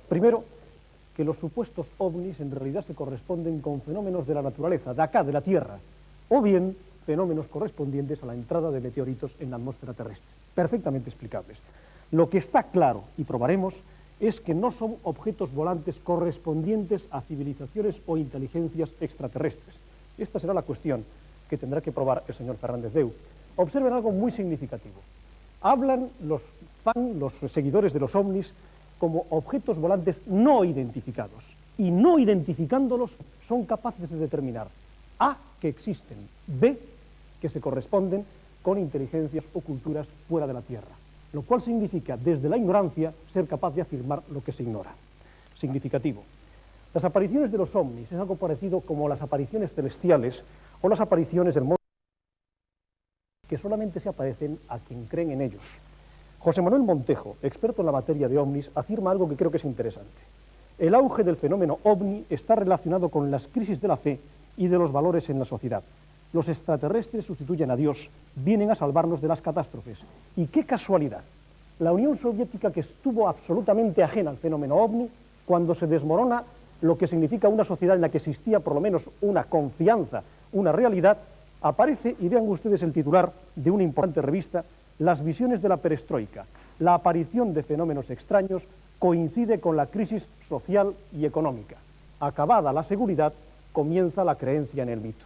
Primero, que los supuestos ovnis en realidad se corresponden con fenómenos de la naturaleza, de acá, de la Tierra, o bien fenómenos correspondientes a la entrada de meteoritos en la atmósfera terrestre, perfectamente explicables. Lo que está claro, y probaremos, es que no son objetos volantes correspondientes a civilizaciones o inteligencias extraterrestres. Esta será la cuestión que tendrá que probar el señor Fernández Deu. Observen algo muy significativo. Hablan los seguidores de los ovnis, como objetos volantes no identificados, y no identificándolos son capaces de determinar A, que existen, B, que se corresponden con inteligencias o culturas fuera de la Tierra, lo cual significa, desde la ignorancia, ser capaz de afirmar lo que se ignora. Significativo. Las apariciones de los ovnis es algo parecido como las apariciones celestiales o las apariciones del mundo, que solamente se aparecen a quien creen en ellos. José Manuel Montejo, experto en la materia de ovnis, afirma algo que creo que es interesante. El auge del fenómeno ovni está relacionado con las crisis de la fe y de los valores en la sociedad. Los extraterrestres sustituyen a Dios, vienen a salvarnos de las catástrofes. Y qué casualidad, la Unión Soviética, que estuvo absolutamente ajena al fenómeno ovni, cuando se desmorona lo que significa una sociedad en la que existía por lo menos una confianza, una realidad, aparece, y vean ustedes el titular de una importante revista, Las visiones de la perestroika. La aparición de fenómenos extraños coincide con la crisis social y económica. Acabada la seguridad, comienza la creencia en el mito.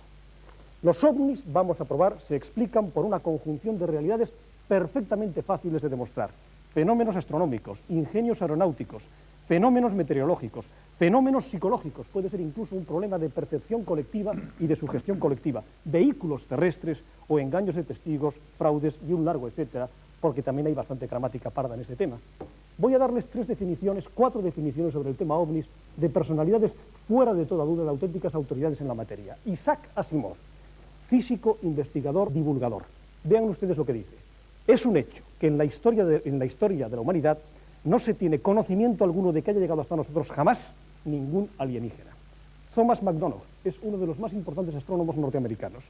Los ovnis, vamos a probar, se explican por una conjunción de realidades perfectamente fáciles de demostrar. Fenómenos astronómicos, ingenios aeronáuticos, fenómenos meteorológicos, fenómenos psicológicos, puede ser incluso un problema de percepción colectiva y de sugestión colectiva, vehículos terrestres o engaños de testigos, fraudes y un largo etcétera, porque también hay bastante gramática parda en este tema. Voy a darles 4 definiciones sobre el tema ovnis de personalidades fuera de toda duda de auténticas autoridades en la materia. Isaac Asimov, físico, investigador, divulgador. Vean ustedes lo que dice. Es un hecho que en la historia de la humanidad no se tiene conocimiento alguno de que haya llegado hasta nosotros jamás ningún alienígena. Thomas McDonald es uno de los más importantes astrónomos norteamericanos.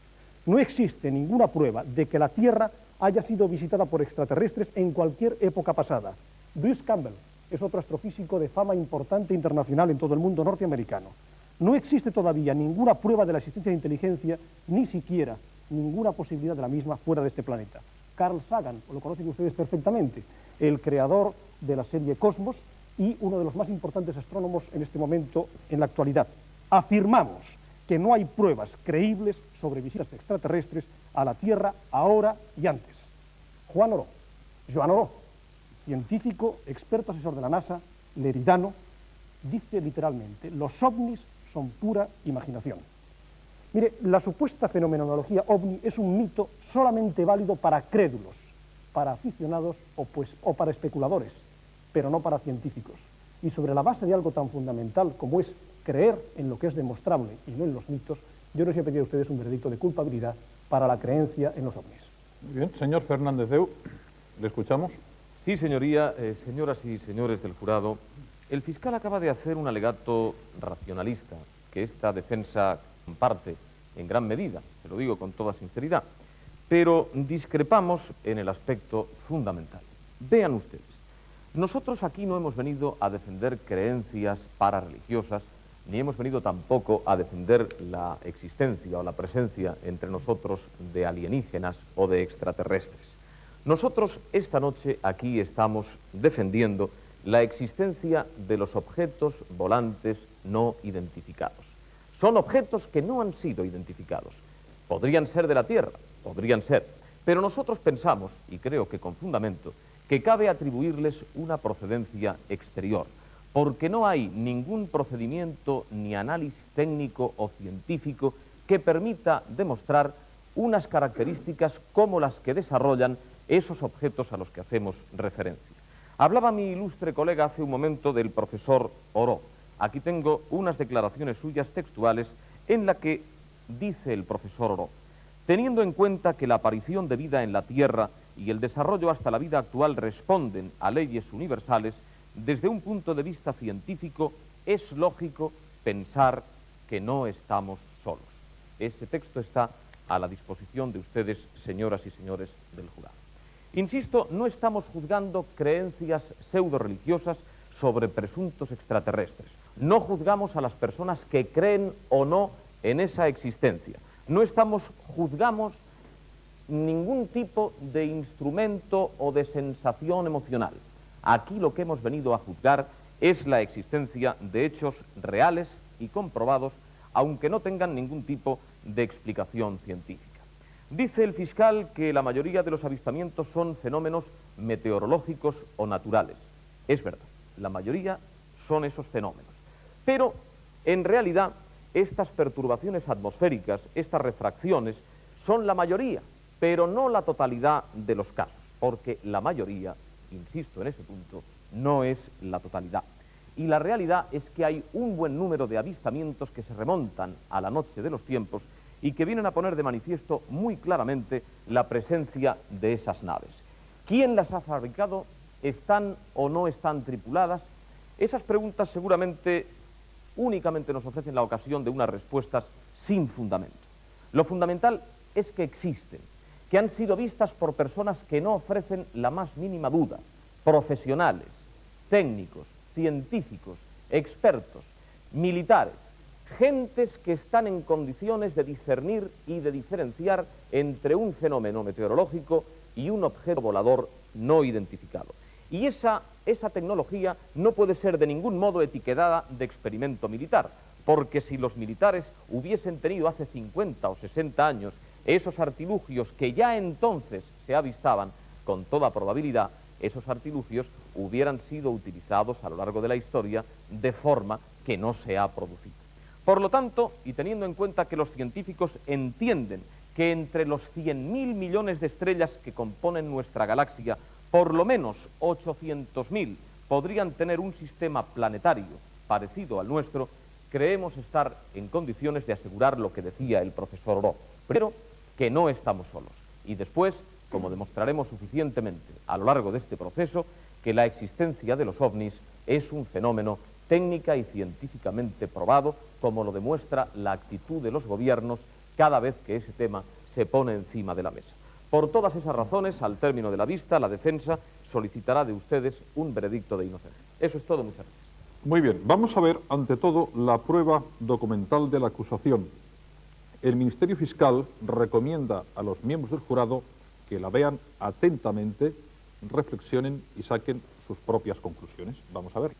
No existe ninguna prueba de que la Tierra haya sido visitada por extraterrestres en cualquier época pasada. Bruce Campbell es otro astrofísico de fama importante internacional en todo el mundo norteamericano. No existe todavía ninguna prueba de la existencia de inteligencia, ni siquiera ninguna posibilidad de la misma fuera de este planeta. Carl Sagan, lo conocen ustedes perfectamente, el creador de la serie Cosmos y uno de los más importantes astrónomos en este momento en la actualidad. Afirmamos que no hay pruebas creíbles sobre visitas extraterrestres a la Tierra ahora y antes. Joan Oró, científico, experto asesor de la NASA, leridano, dice literalmente: los ovnis son pura imaginación. Mire, la supuesta fenomenología ovni es un mito solamente válido para crédulos, para aficionados o para especuladores, pero no para científicos. Y sobre la base de algo tan fundamental como es creer en lo que es demostrable y no en los mitos, yo les he pedido a ustedes un veredicto de culpabilidad para la creencia en los ovnis. Muy bien, señor Fernández Deu, ¿le escuchamos? Sí, señoría, señoras y señores del jurado, el fiscal acaba de hacer un alegato racionalista, que esta defensa comparte en gran medida, se lo digo con toda sinceridad, pero discrepamos en el aspecto fundamental. Vean ustedes, nosotros aquí no hemos venido a defender creencias pararreligiosas, ni hemos venido tampoco a defender la existencia o la presencia entre nosotros de alienígenas o de extraterrestres. Nosotros esta noche aquí estamos defendiendo la existencia de los objetos volantes no identificados. Son objetos que no han sido identificados. Podrían ser de la Tierra, podrían ser, pero nosotros pensamos, y creo que con fundamento, que cabe atribuirles una procedencia exterior, porque no hay ningún procedimiento ni análisis técnico o científico que permita demostrar unas características como las que desarrollan esos objetos a los que hacemos referencia. Hablaba mi ilustre colega hace un momento del profesor Oró. Aquí tengo unas declaraciones suyas textuales en la que dice el profesor Oró: teniendo en cuenta que la aparición de vida en la Tierra y el desarrollo hasta la vida actual responden a leyes universales, desde un punto de vista científico es lógico pensar que no estamos solos. Ese texto está a la disposición de ustedes, señoras y señores del jurado. Insisto, no estamos juzgando creencias pseudo-religiosas sobre presuntos extraterrestres. No juzgamos a las personas que creen o no en esa existencia. No juzgamos ningún tipo de instrumento o de sensación emocional. Aquí lo que hemos venido a juzgar es la existencia de hechos reales y comprobados, aunque no tengan ningún tipo de explicación científica. Dice el fiscal que la mayoría de los avistamientos son fenómenos meteorológicos o naturales. Es verdad, la mayoría son esos fenómenos. Pero, en realidad, estas perturbaciones atmosféricas, estas refracciones, son la mayoría, pero no la totalidad de los casos, porque la mayoría, insisto en ese punto, no es la totalidad. Y la realidad es que hay un buen número de avistamientos que se remontan a la noche de los tiempos y que vienen a poner de manifiesto muy claramente la presencia de esas naves. ¿Quién las ha fabricado? ¿Están o no están tripuladas? Esas preguntas seguramente únicamente nos ofrecen la ocasión de unas respuestas sin fundamento. Lo fundamental es que existen, que han sido vistas por personas que no ofrecen la más mínima duda, profesionales, técnicos, científicos, expertos, militares, gentes que están en condiciones de discernir y de diferenciar entre un fenómeno meteorológico y un objeto volador no identificado. Y esa tecnología no puede ser de ningún modo etiquetada de experimento militar, porque si los militares hubiesen tenido hace 50 o 60 años esos artilugios que ya entonces se avistaban, con toda probabilidad, esos artilugios hubieran sido utilizados a lo largo de la historia de forma que no se ha producido. Por lo tanto, y teniendo en cuenta que los científicos entienden que entre los 100.000 millones de estrellas que componen nuestra galaxia, por lo menos 800.000 podrían tener un sistema planetario parecido al nuestro, creemos estar en condiciones de asegurar lo que decía el profesor Oró. Primero, que no estamos solos. Y después, como demostraremos suficientemente a lo largo de este proceso, que la existencia de los ovnis es un fenómeno técnica y científicamente probado, como lo demuestra la actitud de los gobiernos cada vez que ese tema se pone encima de la mesa. Por todas esas razones, al término de la vista, la defensa solicitará de ustedes un veredicto de inocencia. Eso es todo, muchas gracias. Muy bien, vamos a ver ante todo la prueba documental de la acusación. El Ministerio Fiscal recomienda a los miembros del jurado que la vean atentamente, reflexionen y saquen sus propias conclusiones. Vamos a ver.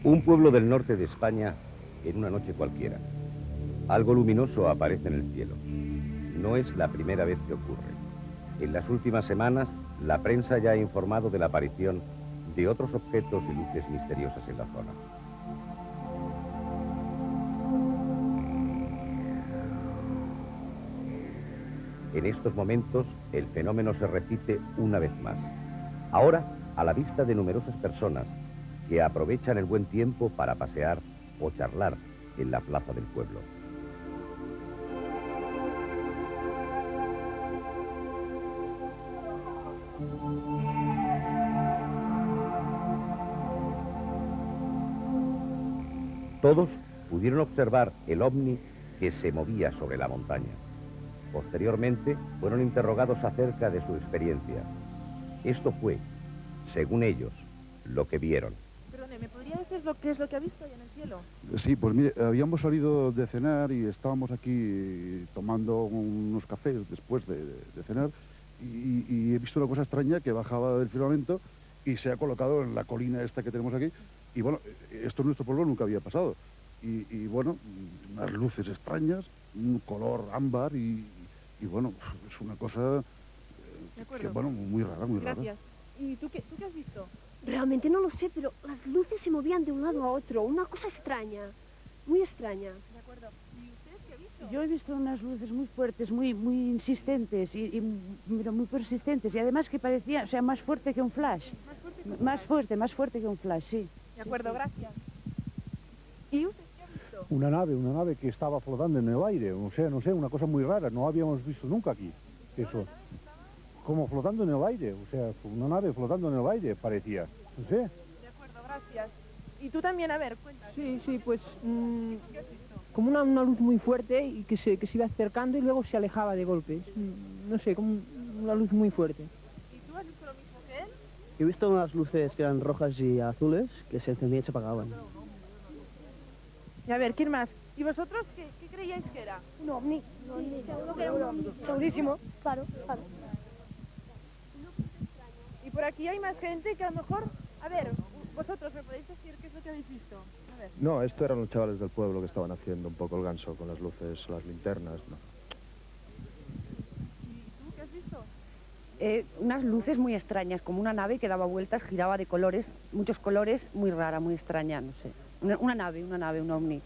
Un pueblo del norte de España en una noche cualquiera. Algo luminoso aparece en el cielo. No es la primera vez que ocurre. En las últimas semanas, la prensa ya ha informado de la aparición de otros objetos y luces misteriosas en la zona. En estos momentos, el fenómeno se repite una vez más. Ahora, a la vista de numerosas personas que aprovechan el buen tiempo para pasear o charlar en la plaza del pueblo. Todos pudieron observar el ovni que se movía sobre la montaña. Posteriormente, fueron interrogados acerca de su experiencia. Esto fue, según ellos, lo que vieron. Perdone, ¿me podría decir qué es lo que ha visto ahí en el cielo? Sí, pues mire, habíamos salido de cenar y estábamos aquí tomando unos cafés después de cenar y he visto una cosa extraña que bajaba del firmamento y se ha colocado en la colina esta que tenemos aquí. Y bueno, esto en nuestro pueblo nunca había pasado. Y bueno, unas luces extrañas, un color ámbar y bueno, es una cosa que, bueno, muy rara, muy rara. Gracias. ¿Y tú qué has visto? Realmente no lo sé, pero las luces se movían de un lado a otro, una cosa extraña, muy extraña. De acuerdo. ¿Y usted qué ha visto? Yo he visto unas luces muy fuertes, muy insistentes pero muy persistentes y además que parecía, o sea, más fuerte que un flash. Más fuerte que un flash, sí. De acuerdo, gracias. ¿Y usted qué ha visto? Una nave que estaba flotando en el aire, o sea, no sé, una cosa muy rara, no habíamos visto nunca aquí eso. Como flotando en el aire, o sea, una nave flotando en el aire parecía, no sé. De acuerdo, gracias. ¿Y tú también? A ver, cuéntame. Sí, pues ¿Qué has visto? como una luz muy fuerte y que se iba acercando y luego se alejaba de golpes. No sé, como una luz muy fuerte. ¿Y tú has visto lo mismo que él? He visto unas luces que eran rojas y azules que se encendían y se apagaban. Y a ver, ¿quién más? ¿Y vosotros qué creíais que era? Un ovni. Sí, seguro que era un ovni. Segurísimo. Claro, claro. Y por aquí hay más gente que a lo mejor... A ver, vosotros me podéis decir qué es lo que habéis visto. A ver. No, esto eran los chavales del pueblo que estaban haciendo un poco el ganso con las luces, las linternas, ¿no? ¿Y tú qué has visto? Unas luces muy extrañas, como una nave que daba vueltas, giraba de colores, muchos colores, muy rara, muy extraña, no sé. Una nave, un ovni.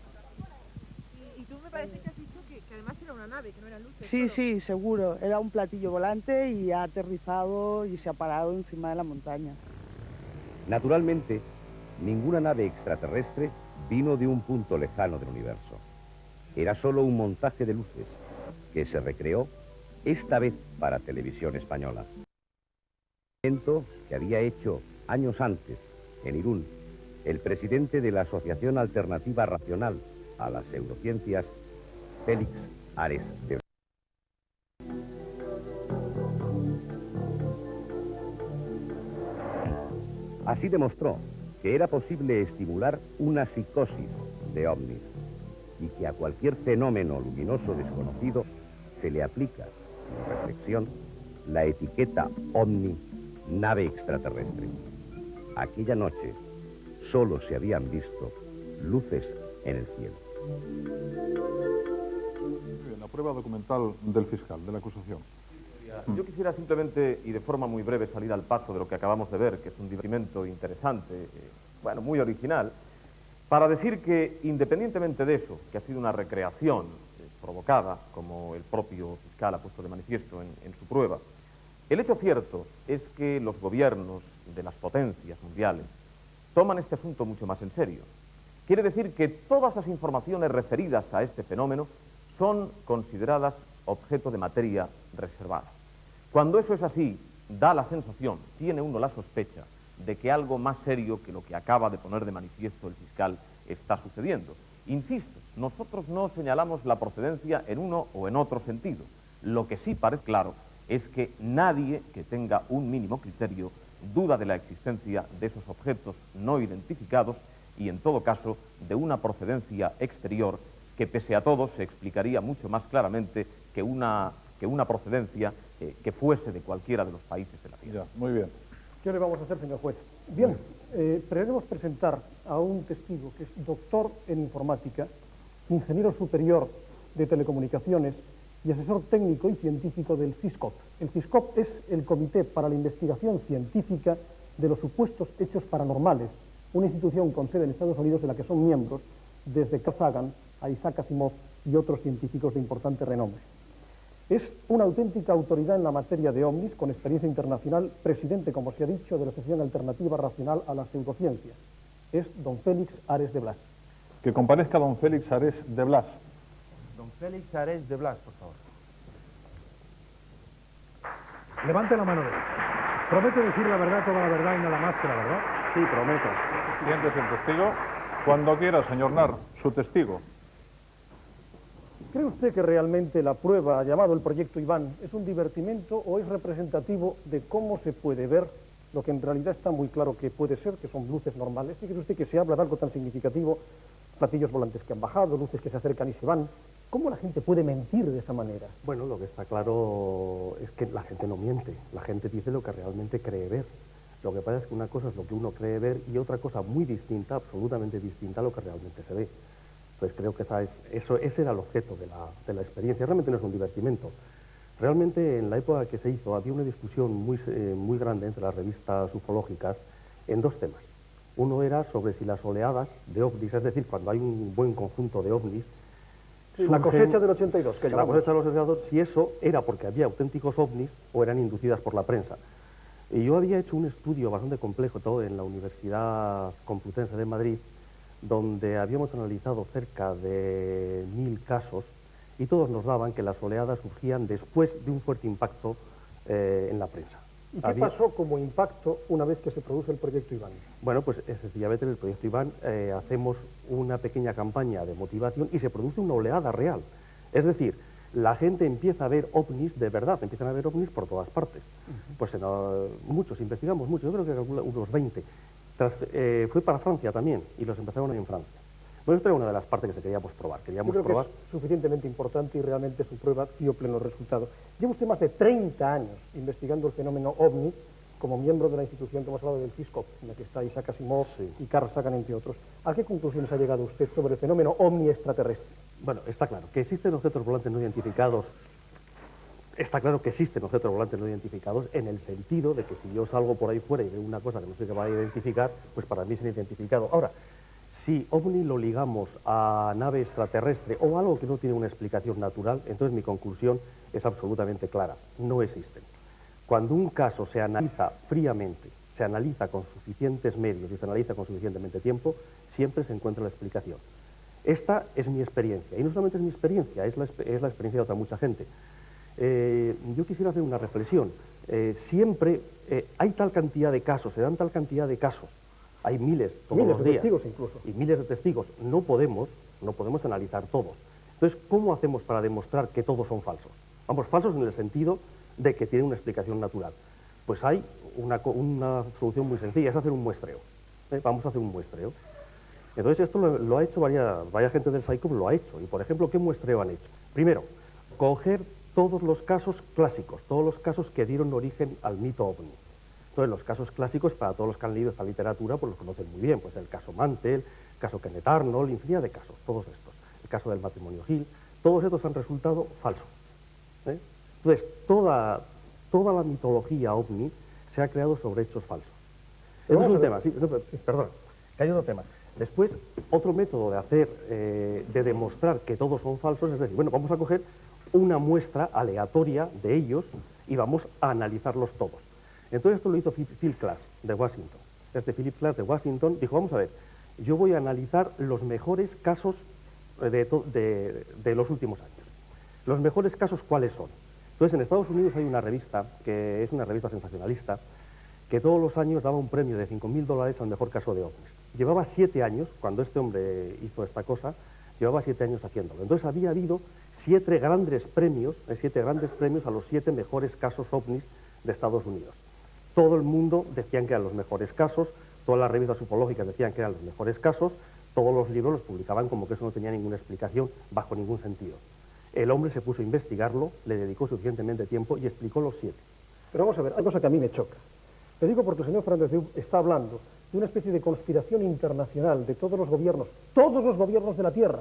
Y tú me parece que has dicho que además era una nave, que no eran luces. Sí, solo. sí, seguro. Era un platillo volante y ha aterrizado y se ha parado encima de la montaña. Naturalmente, ninguna nave extraterrestre vino de un punto lejano del universo. Era solo un montaje de luces que se recreó, esta vez para Televisión Española. Un evento que había hecho años antes, en Irún, el presidente de la Asociación Alternativa Racional a las Pseudociencias, Félix Ares de Blas. Así demostró que era posible estimular una psicosis de ovnis y que a cualquier fenómeno luminoso desconocido se le aplica, sin reflexión, la etiqueta ovni, nave extraterrestre. Aquella noche solo se habían visto luces en el cielo. Muy bien, la prueba documental del fiscal, de la acusación. Yo quisiera simplemente, y de forma muy breve, salir al paso de lo que acabamos de ver, que es un divertimento interesante, bueno, muy original, para decir que, independientemente de eso, que ha sido una recreación provocada, como el propio fiscal ha puesto de manifiesto en su prueba, el hecho cierto es que los gobiernos de las potencias mundiales toman este asunto mucho más en serio. Quiere decir que todas las informaciones referidas a este fenómeno son consideradas objeto de materia reservada. Cuando eso es así, da la sensación, tiene uno la sospecha, de que algo más serio que lo que acaba de poner de manifiesto el fiscal está sucediendo. Insisto, nosotros no señalamos la procedencia en uno o en otro sentido. Lo que sí parece claro es que nadie que tenga un mínimo criterio duda de la existencia de esos objetos no identificados y, en todo caso, de una procedencia exterior que, pese a todo, se explicaría mucho más claramente que una procedencia que fuese de cualquiera de los países de la Tierra. Ya, muy bien. ¿Qué le vamos a hacer, señor juez? Bien, queremos presentar a un testigo que es doctor en informática, ingeniero superior de telecomunicaciones y asesor técnico y científico del CISCOP. El CISCOP es el Comité para la Investigación Científica de los Supuestos Hechos Paranormales, una institución con sede en Estados Unidos de la que son miembros desde Carl Sagan a Isaac Asimov y otros científicos de importante renombre. Es una auténtica autoridad en la materia de ovnis, con experiencia internacional, presidente, como se ha dicho, de la Asociación Alternativa Racional a las Pseudociencias. Es don Félix Ares de Blas. Que comparezca don Félix Ares de Blas. Don Félix Ares de Blas, por favor. Levante la mano derecha. ¿Promete decir la verdad, toda la verdad y nada más que la verdad? Sí, prometo. Siéntese el testigo. Cuando quiera, señor Nar, su testigo. ¿Cree usted que realmente la prueba, llamado el proyecto Iván, es un divertimento o es representativo de cómo se puede ver lo que en realidad está muy claro que puede ser, que son luces normales? ¿Sí cree usted que se habla de algo tan significativo, platillos volantes que han bajado, luces que se acercan y se van? ¿Cómo la gente puede mentir de esa manera? Bueno, lo que está claro es que la gente no miente, la gente dice lo que realmente cree ver. Lo que pasa es que una cosa es lo que uno cree ver y otra cosa muy distinta, absolutamente distinta a lo que realmente se ve. Entonces creo que ese era el objeto de la experiencia. Realmente no es un divertimento. Realmente en la época que se hizo había una discusión muy grande entre las revistas ufológicas en dos temas. Uno era sobre si las oleadas de ovnis, es decir, cuando hay un buen conjunto de ovnis, sí, la cosecha del 82, que la cosecha del 82, si eso era porque había auténticos ovnis o eran inducidas por la prensa. Y yo había hecho un estudio bastante complejo todo en la Universidad Complutense de Madrid, donde habíamos analizado cerca de 1000 casos y todos nos daban que las oleadas surgían después de un fuerte impacto en la prensa. ¿Y qué pasó como impacto una vez que se produce el proyecto Iván? Bueno, pues sencillamente en el proyecto Iván hacemos una pequeña campaña de motivación y se produce una oleada real. Es decir, la gente empieza a ver ovnis de verdad, empiezan a ver ovnis por todas partes. Pues muchos, investigamos mucho, yo creo que calcula unos 20. Fue para Francia también, y los empezaron en Francia. Bueno, esta era una de las partes que se queríamos probar. Queríamos Yo creo probar. que es suficientemente importante y realmente su prueba dio plenos resultados. Lleva usted más de 30 años investigando el fenómeno OVNI como miembro de la institución que hemos hablado del CISCOP, en la que está Isaac Asimov y Carl Sagan, entre otros. ¿A qué conclusiones ha llegado usted sobre el fenómeno OVNI extraterrestre? Bueno, está claro que existen objetos volantes no identificados. Está claro que existen objetos volantes no identificados en el sentido de que si yo salgo por ahí fuera y veo una cosa que no sé qué va a identificar, pues para mí es identificado. Ahora, si OVNI lo ligamos a nave extraterrestre o algo que no tiene una explicación natural, entonces mi conclusión es absolutamente clara. No existen. Cuando un caso se analiza fríamente, se analiza con suficientes medios y se analiza con suficientemente tiempo, siempre se encuentra la explicación. Esta es mi experiencia. Y no solamente es mi experiencia, es la experiencia de otra mucha gente. Yo quisiera hacer una reflexión. Siempre hay tal cantidad de casos, se dan tal cantidad de casos, hay miles todos los días, testigos incluso. Y miles de testigos. No podemos analizar todos. Entonces, ¿cómo hacemos para demostrar que todos son falsos? Vamos, falsos en el sentido de que tienen una explicación natural. Pues hay una solución muy sencilla, es hacer un muestreo. Vamos a hacer un muestreo. Entonces, esto lo ha hecho varias gente del SciComm, lo ha hecho. Y, por ejemplo, ¿qué muestreo han hecho? Primero, coger todos los casos clásicos, todos los casos que dieron origen al mito OVNI. Entonces, los casos clásicos, para todos los que han leído esta literatura, pues los conocen muy bien. Pues el caso Mantel, el caso Kenneth Arnold, infinidad de casos, todos estos. El caso del matrimonio Hill, todos estos han resultado falsos. Entonces, toda la mitología OVNI se ha creado sobre hechos falsos. Eso es un tema, sí, perdón, que hay otro tema. Después, otro método de demostrar que todos son falsos es decir, bueno, vamos a coger una muestra aleatoria de ellos y vamos a analizarlos todos. Entonces esto lo hizo Philip Klass de Washington. Philip Klass de Washington dijo, vamos a ver, yo voy a analizar los mejores casos de los últimos años. Los mejores casos, ¿cuáles son? Entonces en Estados Unidos hay una revista, que es una revista sensacionalista, que todos los años daba un premio de $5.000 al mejor caso de ovnis. Llevaba 7 años, cuando este hombre hizo esta cosa, llevaba 7 años haciéndolo. Entonces había habido 7 grandes premios a los 7 mejores casos ovnis de Estados Unidos. Todo el mundo decían que eran los mejores casos, todas las revistas ufológicas decían que eran los mejores casos, todos los libros los publicaban como que eso no tenía ninguna explicación bajo ningún sentido. El hombre se puso a investigarlo, le dedicó suficientemente tiempo y explicó los 7. Pero vamos a ver, hay cosa que a mí me choca. Le digo porque el señor Fernández está hablando de una especie de conspiración internacional de todos los gobiernos de la Tierra.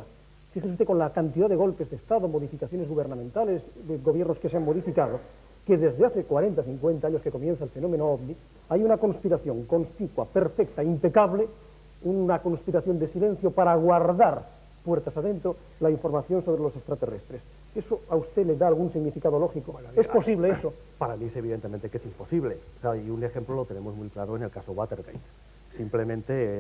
Fíjese usted con la cantidad de golpes de Estado, modificaciones gubernamentales, de gobiernos que se han modificado, que desde hace 40, 50 años que comienza el fenómeno OVNI, hay una conspiración conspicua, perfecta, impecable, una conspiración de silencio para guardar puertas adentro la información sobre los extraterrestres. ¿Eso a usted le da algún significado lógico? ¿Es posible eso? Para mí es evidentemente que es imposible. O sea, y un ejemplo lo tenemos muy claro en el caso Watergate. Simplemente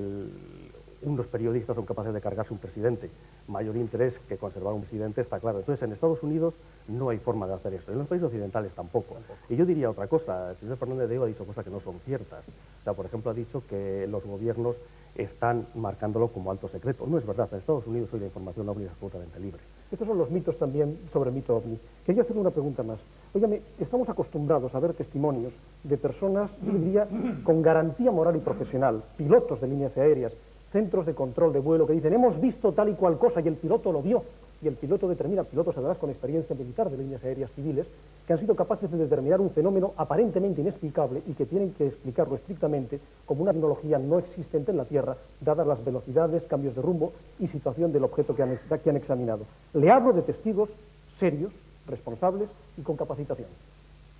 unos periodistas son capaces de cargarse un presidente. Mayor interés que conservar un presidente está claro. Entonces, en Estados Unidos no hay forma de hacer eso. En los países occidentales tampoco. Y yo diría otra cosa. El señor Fernández de Diego ha dicho cosas que no son ciertas. O sea, por ejemplo, ha dicho que los gobiernos están marcándolo como alto secreto. No es verdad. En Estados Unidos hoy la información OVNI es absolutamente libre. Estos son los mitos también sobre el mito OVNI. Quería hacer una pregunta más. Óigame, estamos acostumbrados a ver testimonios de personas, yo diría, con garantía moral y profesional, pilotos de líneas aéreas, centros de control de vuelo, que dicen, hemos visto tal y cual cosa, y el piloto lo vio. Y el piloto determina, pilotos además con experiencia militar de líneas aéreas civiles, que han sido capaces de determinar un fenómeno aparentemente inexplicable y que tienen que explicarlo estrictamente como una tecnología no existente en la Tierra, dadas las velocidades, cambios de rumbo y situación del objeto que han examinado. Le hablo de testigos serios, responsables y con capacitación.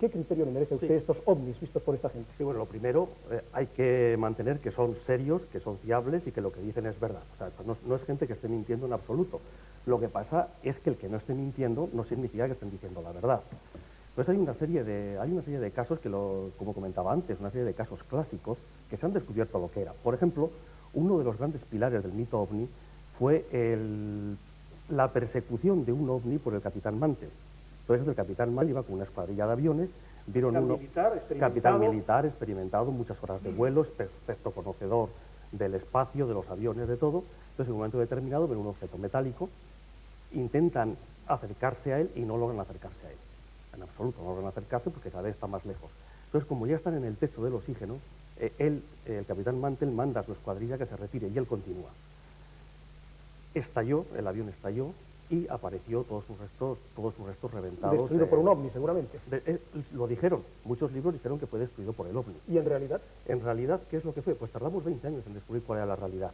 ¿Qué criterio le merece a usted estos ovnis vistos por esta gente? Sí, bueno, lo primero, hay que mantener que son serios, que son fiables y que lo que dicen es verdad. O sea, no es gente que esté mintiendo en absoluto. Lo que pasa es que el que no esté mintiendo no significa que estén diciendo la verdad. Entonces hay una serie de casos que, como comentaba antes, una serie de casos clásicos que se han descubierto lo que era. Por ejemplo, uno de los grandes pilares del mito OVNI fue la persecución de un OVNI por el capitán Mantel. Entonces el capitán Mantel iba con una escuadrilla de aviones, vieron capitán militar experimentado, muchas horas de vuelo, experto conocedor del espacio, de los aviones, de todo. Entonces en un momento determinado ven un objeto metálico, intentan acercarse a él y no logran acercarse a él. En absoluto, no logran acercarse porque cada vez está más lejos. Entonces, como ya están en el techo del oxígeno, el capitán Mantell manda a su escuadrilla que se retire y él continúa. Estalló, el avión estalló y apareció todos sus restos reventados. Destruido por un ovni, seguramente. Lo dijeron, muchos libros dijeron que fue destruido por el ovni. ¿Y en realidad? En realidad, ¿qué es lo que fue? Pues tardamos 20 años en descubrir cuál era la realidad.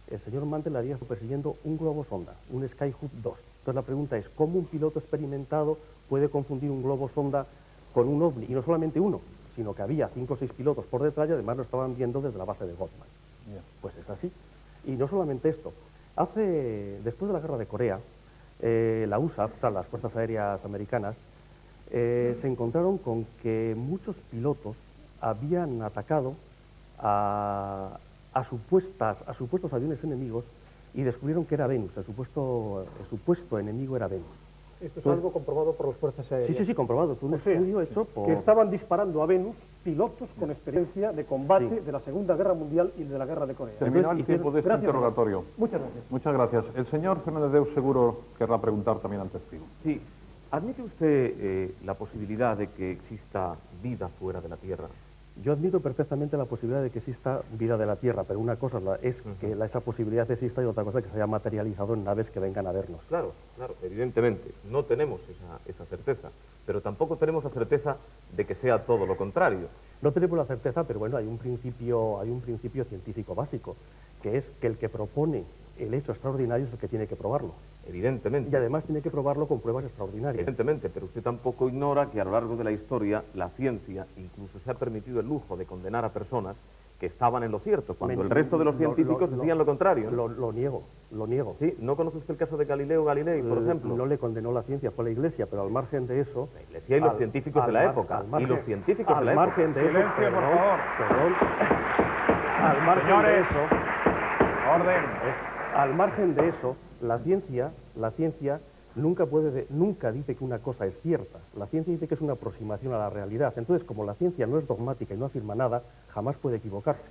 El señor Mantell había estado persiguiendo un globo sonda, un Skyhook 2. Entonces la pregunta es, ¿cómo un piloto experimentado puede confundir un globo sonda con un ovni? Y no solamente uno, sino que había 5 o 6 pilotos por detrás y además lo estaban viendo desde la base de Godman. Pues es así. Y no solamente esto. Después de la guerra de Corea, la USA, las Fuerzas Aéreas Americanas, se encontraron con que muchos pilotos habían atacado a supuestos aviones enemigos y descubrieron que era Venus, el supuesto enemigo era Venus. Esto es algo comprobado por las Fuerzas Aéreas. Sí, comprobado. Un estudio hecho por... Que estaban disparando a Venus pilotos con experiencia de combate de la Segunda Guerra Mundial y de la Guerra de Corea. Terminado el tiempo de este interrogatorio. Muchas gracias. Muchas gracias. El señor Fernández Deus seguro querrá preguntar también al testigo. Sí. ¿Admite usted la posibilidad de que exista vida fuera de la Tierra? Yo admito perfectamente la posibilidad de que exista vida de la Tierra, pero una cosa es que esa posibilidad exista y otra cosa es que se haya materializado en naves que vengan a vernos. Claro, evidentemente. No tenemos esa certeza, pero tampoco tenemos la certeza de que sea todo lo contrario. No tenemos la certeza, pero bueno, hay un principio científico básico, que es que el que propone el hecho extraordinario es el que tiene que probarlo. Evidentemente. Y además tiene que probarlo con pruebas extraordinarias. Evidentemente, pero usted tampoco ignora que a lo largo de la historia la ciencia incluso se ha permitido el lujo de condenar a personas que estaban en lo cierto, cuando el resto de los científicos decían lo contrario. Lo niego. ¿Sí? ¿No conoce usted el caso de Galileo Galilei, por ejemplo? No le condenó la ciencia, fue la Iglesia, pero al margen de eso... La Iglesia y los científicos de la época. Al margen de eso... Silencio, por favor. Al margen Señores, de eso... orden. Al margen de eso, la ciencia nunca dice que una cosa es cierta. La ciencia dice que es una aproximación a la realidad. Entonces, como la ciencia no es dogmática y no afirma nada, jamás puede equivocarse.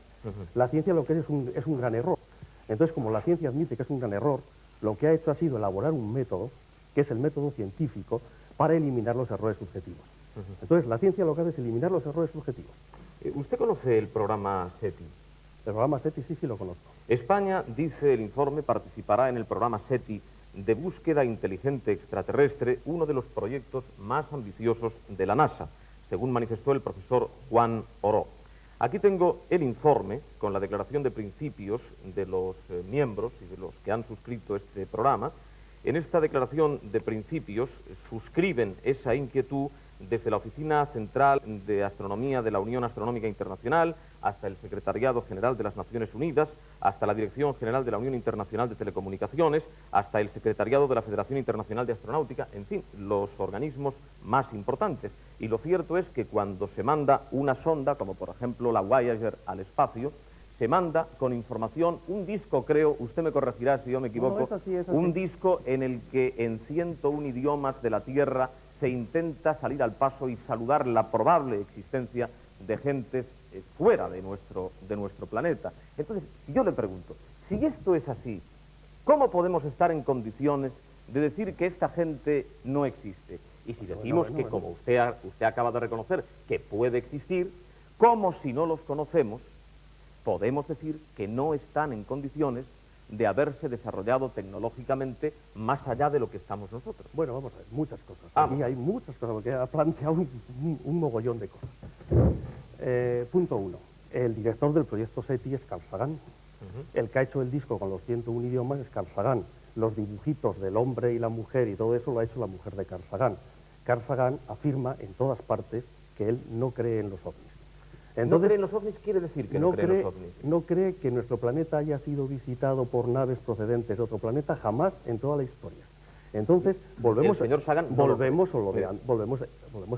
La ciencia lo que es un gran error. Entonces, como la ciencia admite que es un gran error, lo que ha hecho ha sido elaborar un método, que es el método científico, para eliminar los errores subjetivos. Entonces, la ciencia lo que hace es eliminar los errores subjetivos. ¿Usted conoce el programa SETI? El programa SETI sí lo conozco. España, dice el informe, participará en el programa SETI de búsqueda inteligente extraterrestre, uno de los proyectos más ambiciosos de la NASA, según manifestó el profesor Juan Oró. Aquí tengo el informe con la declaración de principios de los miembros y de los que han suscrito este programa. En esta declaración de principios suscriben esa inquietud desde la Oficina Central de Astronomía de la Unión Astronómica Internacional hasta el Secretariado General de las Naciones Unidas, hasta la Dirección General de la Unión Internacional de Telecomunicaciones, hasta el Secretariado de la Federación Internacional de Astronáutica, en fin, los organismos más importantes. Y lo cierto es que cuando se manda una sonda, como por ejemplo la Voyager al espacio, se manda con información, un disco creo, usted me corregirá si yo me equivoco, es así. Un disco en el que en 101 idiomas de la Tierra se intenta salir al paso y saludar la probable existencia de gentes fuera de nuestro planeta. Entonces, yo le pregunto, si esto es así, ¿cómo podemos estar en condiciones de decir que esta gente no existe? Y si decimos que, como usted acaba de reconocer, que puede existir, ¿cómo si no los conocemos podemos decir que no están en condiciones de haberse desarrollado tecnológicamente más allá de lo que estamos nosotros? Bueno, vamos a ver, muchas cosas. Aquí hay muchas cosas, porque ha planteado un mogollón de cosas. Punto 1. El director del proyecto SETI es Carl Sagan. El que ha hecho el disco con los 101 idiomas es Carl Sagan. Los dibujitos del hombre y la mujer y todo eso lo ha hecho la mujer de Carl Sagan. Carl Sagan afirma en todas partes que él no cree en los ovnis. Entonces, ¿no cree en los ovnis quiere decir que no cree en los ovnis? No cree que nuestro planeta haya sido visitado por naves procedentes de otro planeta jamás en toda la historia. Entonces, volvemos a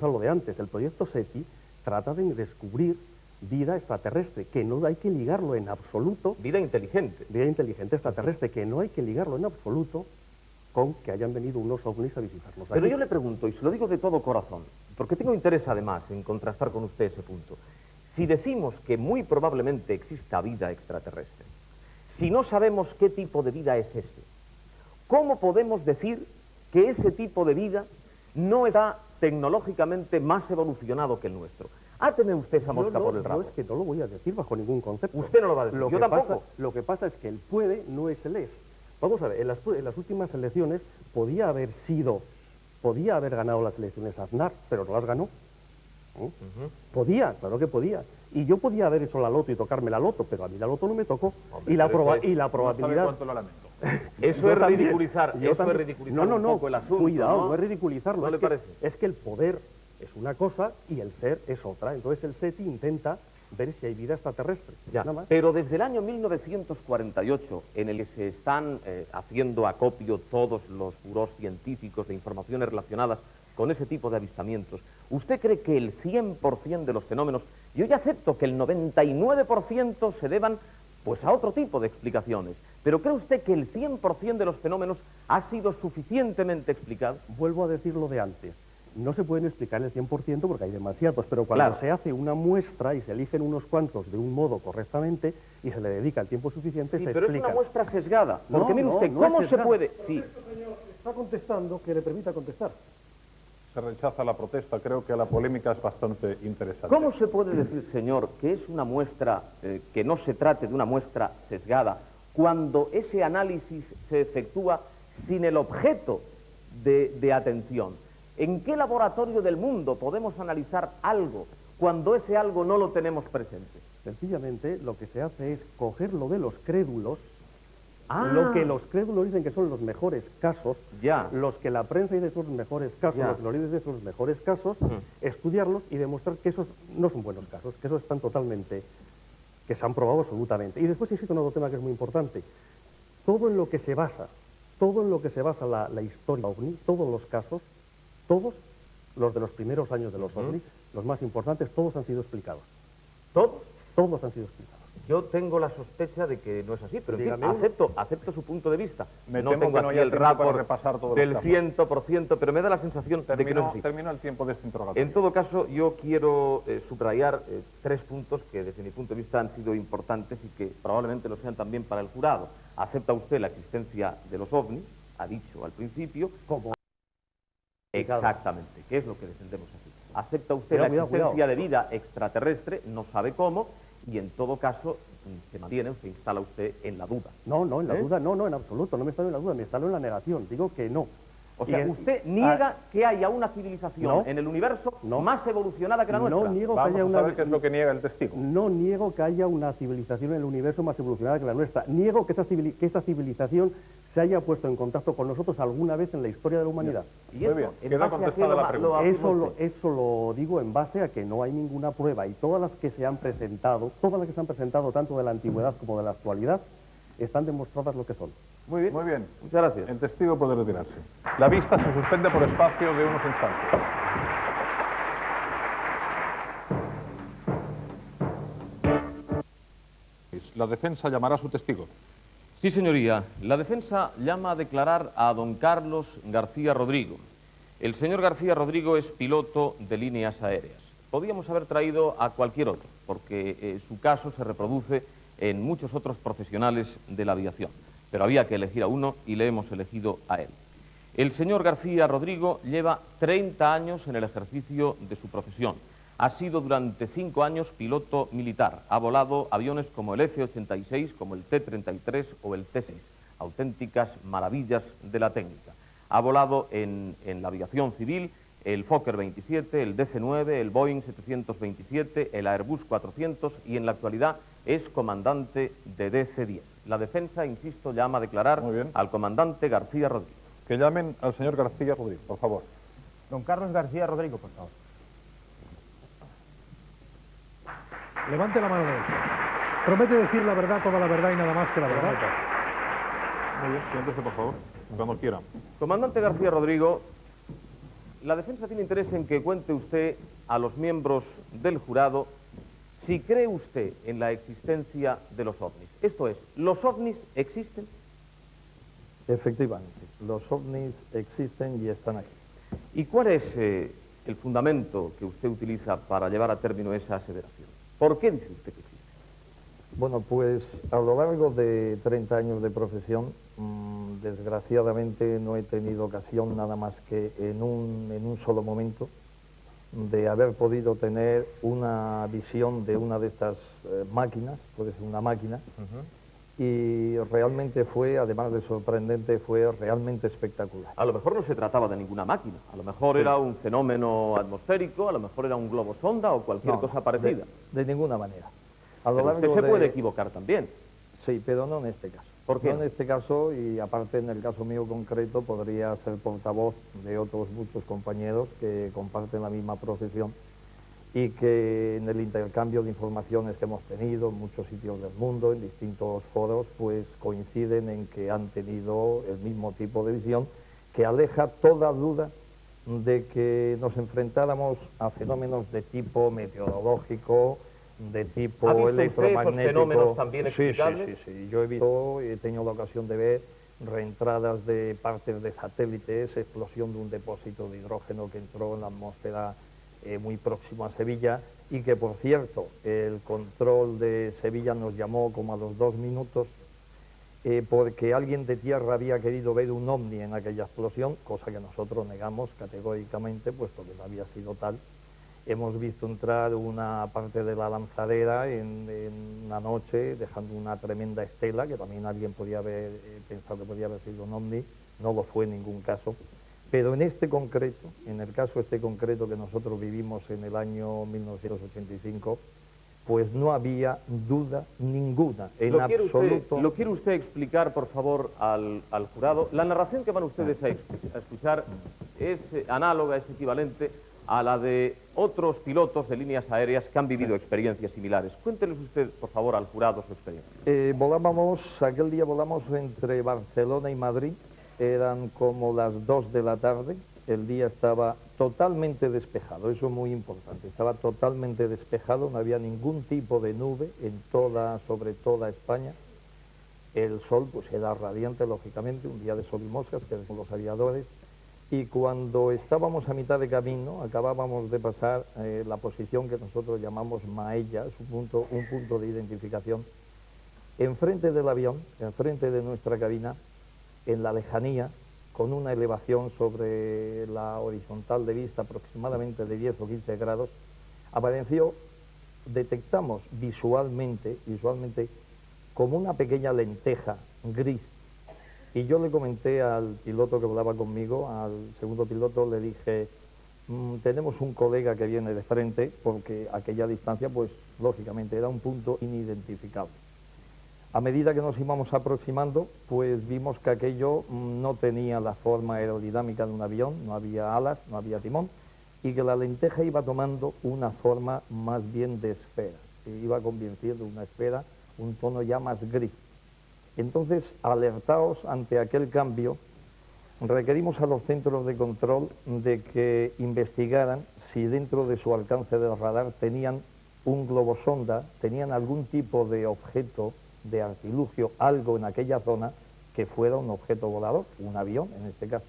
lo de antes. El proyecto SETI trata de descubrir vida extraterrestre, que no hay que ligarlo en absoluto... Vida inteligente. Vida inteligente extraterrestre, que no hay que ligarlo en absoluto con que hayan venido unos ovnis a visitarnos. Pero yo le pregunto, y se lo digo de todo corazón, porque tengo interés además en contrastar con usted ese punto. Si decimos que muy probablemente exista vida extraterrestre, si no sabemos qué tipo de vida es ese, ¿cómo podemos decir que ese tipo de vida no está tecnológicamente más evolucionado que el nuestro. Áteme usted esa mosca por el rabo. No, es que no lo voy a decir bajo ningún concepto. Usted no lo va a decir, yo tampoco. Lo que pasa es que el puede no es el es. Vamos a ver, en las últimas elecciones podía haber ganado las elecciones Aznar, pero no las ganó. Podía, claro que podía. Y yo podía haber hecho la loto y tocarme la loto, pero a mí la loto no me tocó. Hombre, y la no probabilidad... sabe cuánto lo lamento. Eso es ridiculizar, No, un poco el asunto. Cuidado, no es ridiculizarlo. ¿No le parece? Es que el poder es una cosa y el ser es otra. Entonces el SETI intenta ver si hay vida extraterrestre. Ya, nada más. pero desde el año 1948, en el que se están haciendo acopio todos los burós científicos de informaciones relacionadas con ese tipo de avistamientos, ¿usted cree que el 100% de los fenómenos, yo ya acepto que el 99% se deban pues a otro tipo de explicaciones, pero cree usted que el 100% de los fenómenos ha sido suficientemente explicado? Vuelvo a decir lo de antes. No se pueden explicar el 100% porque hay demasiados, pero cuando se hace una muestra y se eligen unos cuantos de un modo correctamente y se le dedica el tiempo suficiente, se pero explica. es una muestra sesgada, porque mire usted, ¿cómo se puede...? Sí. Está contestando, que le permita contestar. Se rechaza la protesta, creo que la polémica es bastante interesante. ¿Cómo se puede decir, señor, que es una muestra, que no se trate de una muestra sesgada, cuando ese análisis se efectúa sin el objeto de atención? ¿En qué laboratorio del mundo podemos analizar algo cuando ese algo no lo tenemos presente? Sencillamente, lo que se hace es coger lo de los crédulos, lo que los crédulos dicen que son los mejores casos, los que la prensa dice que son los mejores casos, los que los líderes dicen que son los mejores casos, estudiarlos y demostrar que esos no son buenos casos, que esos están totalmente, que se han probado absolutamente. Y después existe un otro tema que es muy importante. Todo en lo que se basa la historia OVNI, todos los casos, todos los de los primeros años de los OVNI, los más importantes, todos han sido explicados. ¿Todos? Todos han sido explicados. Yo tengo la sospecha de que no es así, pero en fin, acepto su punto de vista. Me no temo tengo que no aquí haya el tiempo para rapport repasar todos del los 100%, pero me da la sensación de que no es así. Termino el tiempo de este interrogatorio. En todo caso, yo quiero subrayar 3 puntos que desde mi punto de vista han sido importantes y que probablemente lo sean también para el jurado. ¿Acepta usted la existencia de los OVNIs? Ha dicho al principio. ¿Cómo? Exactamente, que es lo que defendemos aquí. ¿Acepta usted la existencia de vida extraterrestre? No sabe cómo, y en todo caso se mantiene, se instala usted en la duda. No, en la duda, no, en absoluto, no me instalo en la duda, me instalo en la negación, digo que no. O sea, usted niega que haya una civilización en el universo más evolucionada que la nuestra. No niego Vamos que haya a saber qué es lo que niega el testigo. No niego que haya una civilización en el universo más evolucionada que la nuestra. Niego que esa civilización se haya puesto en contacto con nosotros alguna vez en la historia de la humanidad. ¿Y muy bien, queda contestada la pregunta. Eso lo digo en base a que no hay ninguna prueba y todas las que se han presentado tanto de la antigüedad como de la actualidad, están demostradas lo que son. Muy bien. Muy bien. Muchas gracias. El testigo puede retirarse. La vista se suspende por espacio de unos instantes. La defensa llamará a su testigo. Sí, señoría. La defensa llama a declarar a don Carlos García Rodrigo. El señor García Rodrigo es piloto de líneas aéreas. Podíamos haber traído a cualquier otro, porque su caso se reproduce en muchos otros profesionales de la aviación. Pero había que elegir a uno y le hemos elegido a él. El señor García Rodrigo lleva 30 años en el ejercicio de su profesión. Ha sido durante 5 años piloto militar. Ha volado aviones como el F-86, como el T-33 o el T-6. Auténticas maravillas de la técnica. Ha volado en la aviación civil el Fokker 27, el DC-9, el Boeing 727, el Airbus 400 y en la actualidad es comandante de DC-10. La defensa, insisto, llama a declarar al comandante García Rodrigo. Que llamen al señor García Rodrigo, por favor. Don Carlos García Rodrigo, por favor. Levante la mano derecha. ¿Promete decir la verdad, toda la verdad y nada más que la verdad? Muy bien, siéntese, por favor, cuando quiera. Comandante García Rodrigo, la defensa tiene interés en que cuente usted a los miembros del jurado si cree usted en la existencia de los ovnis. Esto es, ¿los ovnis existen? Efectivamente, los ovnis existen y están aquí. ¿Y cuál es el fundamento que usted utiliza para llevar a término esa aseveración? ¿Por qué dice usted que existe? Bueno, pues a lo largo de 30 años de profesión, desgraciadamente no he tenido ocasión nada más que en un solo momento de haber podido tener una visión de una de estas máquinas, puede ser una máquina, y realmente fue, además de sorprendente, fue realmente espectacular. A lo mejor no se trataba de ninguna máquina, a lo mejor era un fenómeno atmosférico, a lo mejor era un globo sonda o cualquier cosa parecida. De ninguna manera. A lo Pero largo usted se puede equivocar también. Sí, pero no en este caso. ¿Por qué? No en este caso, y aparte en el caso mío concreto, podría ser portavoz de otros muchos compañeros que comparten la misma profesión y que en el intercambio de informaciones que hemos tenido en muchos sitios del mundo, en distintos foros, pues coinciden en que han tenido el mismo tipo de visión que aleja toda duda de que nos enfrentáramos a fenómenos de tipo meteorológico, de tipo electromagnético. ¿Ha visto usted esos fenómenos también explicables? Sí. Yo he tenido la ocasión de ver reentradas de partes de satélites, explosión de un depósito de hidrógeno que entró en la atmósfera muy próximo a Sevilla, y que, por cierto, el control de Sevilla nos llamó como a los 2 minutos porque alguien de tierra había querido ver un ovni en aquella explosión, cosa que nosotros negamos categóricamente, puesto que no había sido tal. Hemos visto entrar una parte de la lanzadera en una noche, dejando una tremenda estela, que también alguien podía haber pensado que podía haber sido un ovni, no lo fue en ningún caso. Pero en este concreto, en el caso este concreto que nosotros vivimos en el año 1985, pues no había duda ninguna, en absoluto. ¿Lo quiere usted explicar, por favor, al jurado? La narración que van ustedes a escuchar es análoga, es equivalente a la de otros pilotos de líneas aéreas que han vivido experiencias similares. Cuéntenos usted, por favor, al jurado su experiencia. Aquel día volamos entre Barcelona y Madrid, eran como las 2 de la tarde, el día estaba totalmente despejado, eso es muy importante, estaba totalmente despejado, no había ningún tipo de nube sobre toda España, el sol pues era radiante, lógicamente, un día de sol y moscas, que son los aviadores, y cuando estábamos a mitad de camino, acabábamos de pasar la posición que nosotros llamamos Maella, es un punto de identificación, enfrente del avión, enfrente de nuestra cabina, en la lejanía, con una elevación sobre la horizontal de vista aproximadamente de 10 o 15 grados, detectamos visualmente como una pequeña lenteja gris. Y yo le comenté al piloto que volaba conmigo, al segundo piloto, le dije, tenemos un colega que viene de frente, porque aquella distancia, pues lógicamente era un punto inidentificable. A medida que nos íbamos aproximando, pues vimos que aquello no tenía la forma aerodinámica de un avión, no había alas, no había timón, y que la lenteja iba tomando una forma más bien de esfera, se iba convirtiendo en una esfera, un tono ya más gris. Entonces, alertados ante aquel cambio, requerimos a los centros de control de que investigaran si dentro de su alcance del radar tenían un globosonda, tenían algún tipo de objeto, de artilugio, algo en aquella zona que fuera un objeto volador, un avión en este caso.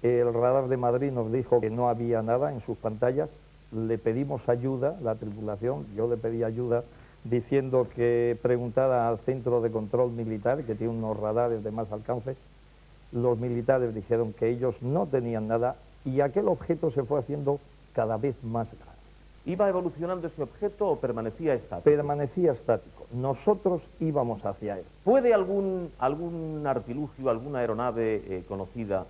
El radar de Madrid nos dijo que no había nada en sus pantallas, le pedimos ayuda, la tripulación, yo le pedí ayuda diciendo que preguntara al centro de control militar, que tiene unos radares de más alcance. Los militares dijeron que ellos no tenían nada y aquel objeto se fue haciendo cada vez más grande. ¿Iba evolucionando ese objeto o permanecía estático? Permanecía estático. Nosotros íbamos hacia él. ¿Puede algún artilugio, alguna aeronave conocida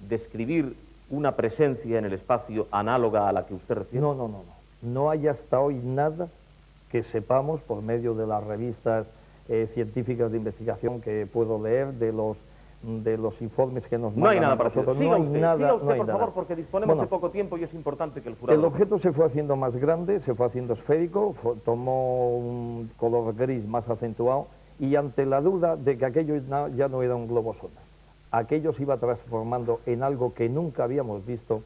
describir una presencia en el espacio análoga a la que usted refiere? No. No hay hasta hoy nada que sepamos por medio de las revistas científicas de investigación que puedo leer, de los informes que nos mandan. No hay nada para nosotros. Siga no hay usted, nada, siga usted, no hay por nada. favor, porque disponemos de poco tiempo y es importante que el jurado... El objeto se fue haciendo más grande, se fue haciendo esférico, tomó un color gris más acentuado, y ante la duda de que aquello ya no era un globo sonda, aquello se iba transformando en algo que nunca habíamos visto.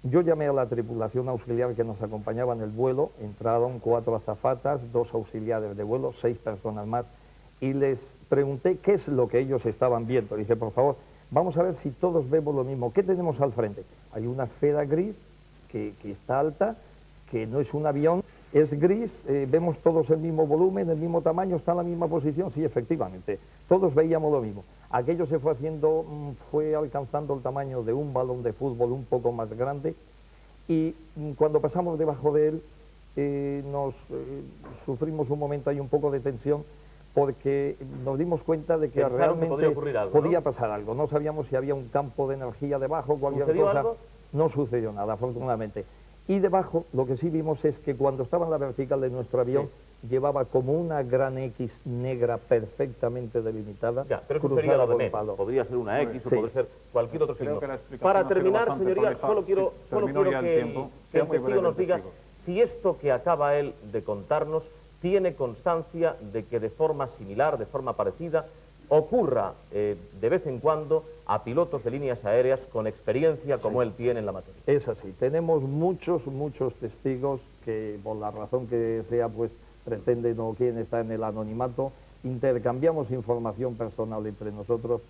Yo llamé a la tripulación auxiliar que nos acompañaba en el vuelo, entraron 4 azafatas, 2 auxiliares de vuelo, 6 personas más, y les pregunté qué es lo que ellos estaban viendo. Dije, por favor, vamos a ver si todos vemos lo mismo. ¿Qué tenemos al frente? Hay una esfera gris que está alta, que no es un avión, Es gris, vemos todos el mismo volumen, el mismo tamaño, está en la misma posición, sí, efectivamente, todos veíamos lo mismo. Aquello se fue haciendo, fue alcanzando el tamaño de un balón de fútbol un poco más grande, y cuando pasamos debajo de él, sufrimos un momento ahí un poco de tensión, porque nos dimos cuenta de que Pensaron realmente que podía ocurrir algo, podía ¿no? pasar algo. No sabíamos si había un campo de energía debajo, cualquier ¿Sucedió cosa. algo? No sucedió nada, afortunadamente. Y debajo, lo que sí vimos es que cuando estaba en la vertical de nuestro avión, llevaba como una gran X negra perfectamente delimitada. Ya, pero eso cruzada sería lo de por el menos. palo. Podría ser una X o Sí. podría ser cualquier otro Creo signo. que la explicación Para ha sido terminar, bastante señoría, prolija. solo quiero, Sí, solo terminó quiero ya el que, tiempo. que Sea el muy testigo breve nos el diga testigo. si esto que acaba él de contarnos tiene constancia de que de forma similar, de forma parecida, ocurra de vez en cuando a pilotos de líneas aéreas con experiencia como él tiene en la materia. Es así, tenemos muchos testigos que por la razón que sea pues pretenden o quieren estar en el anonimato, intercambiamos información personal entre nosotros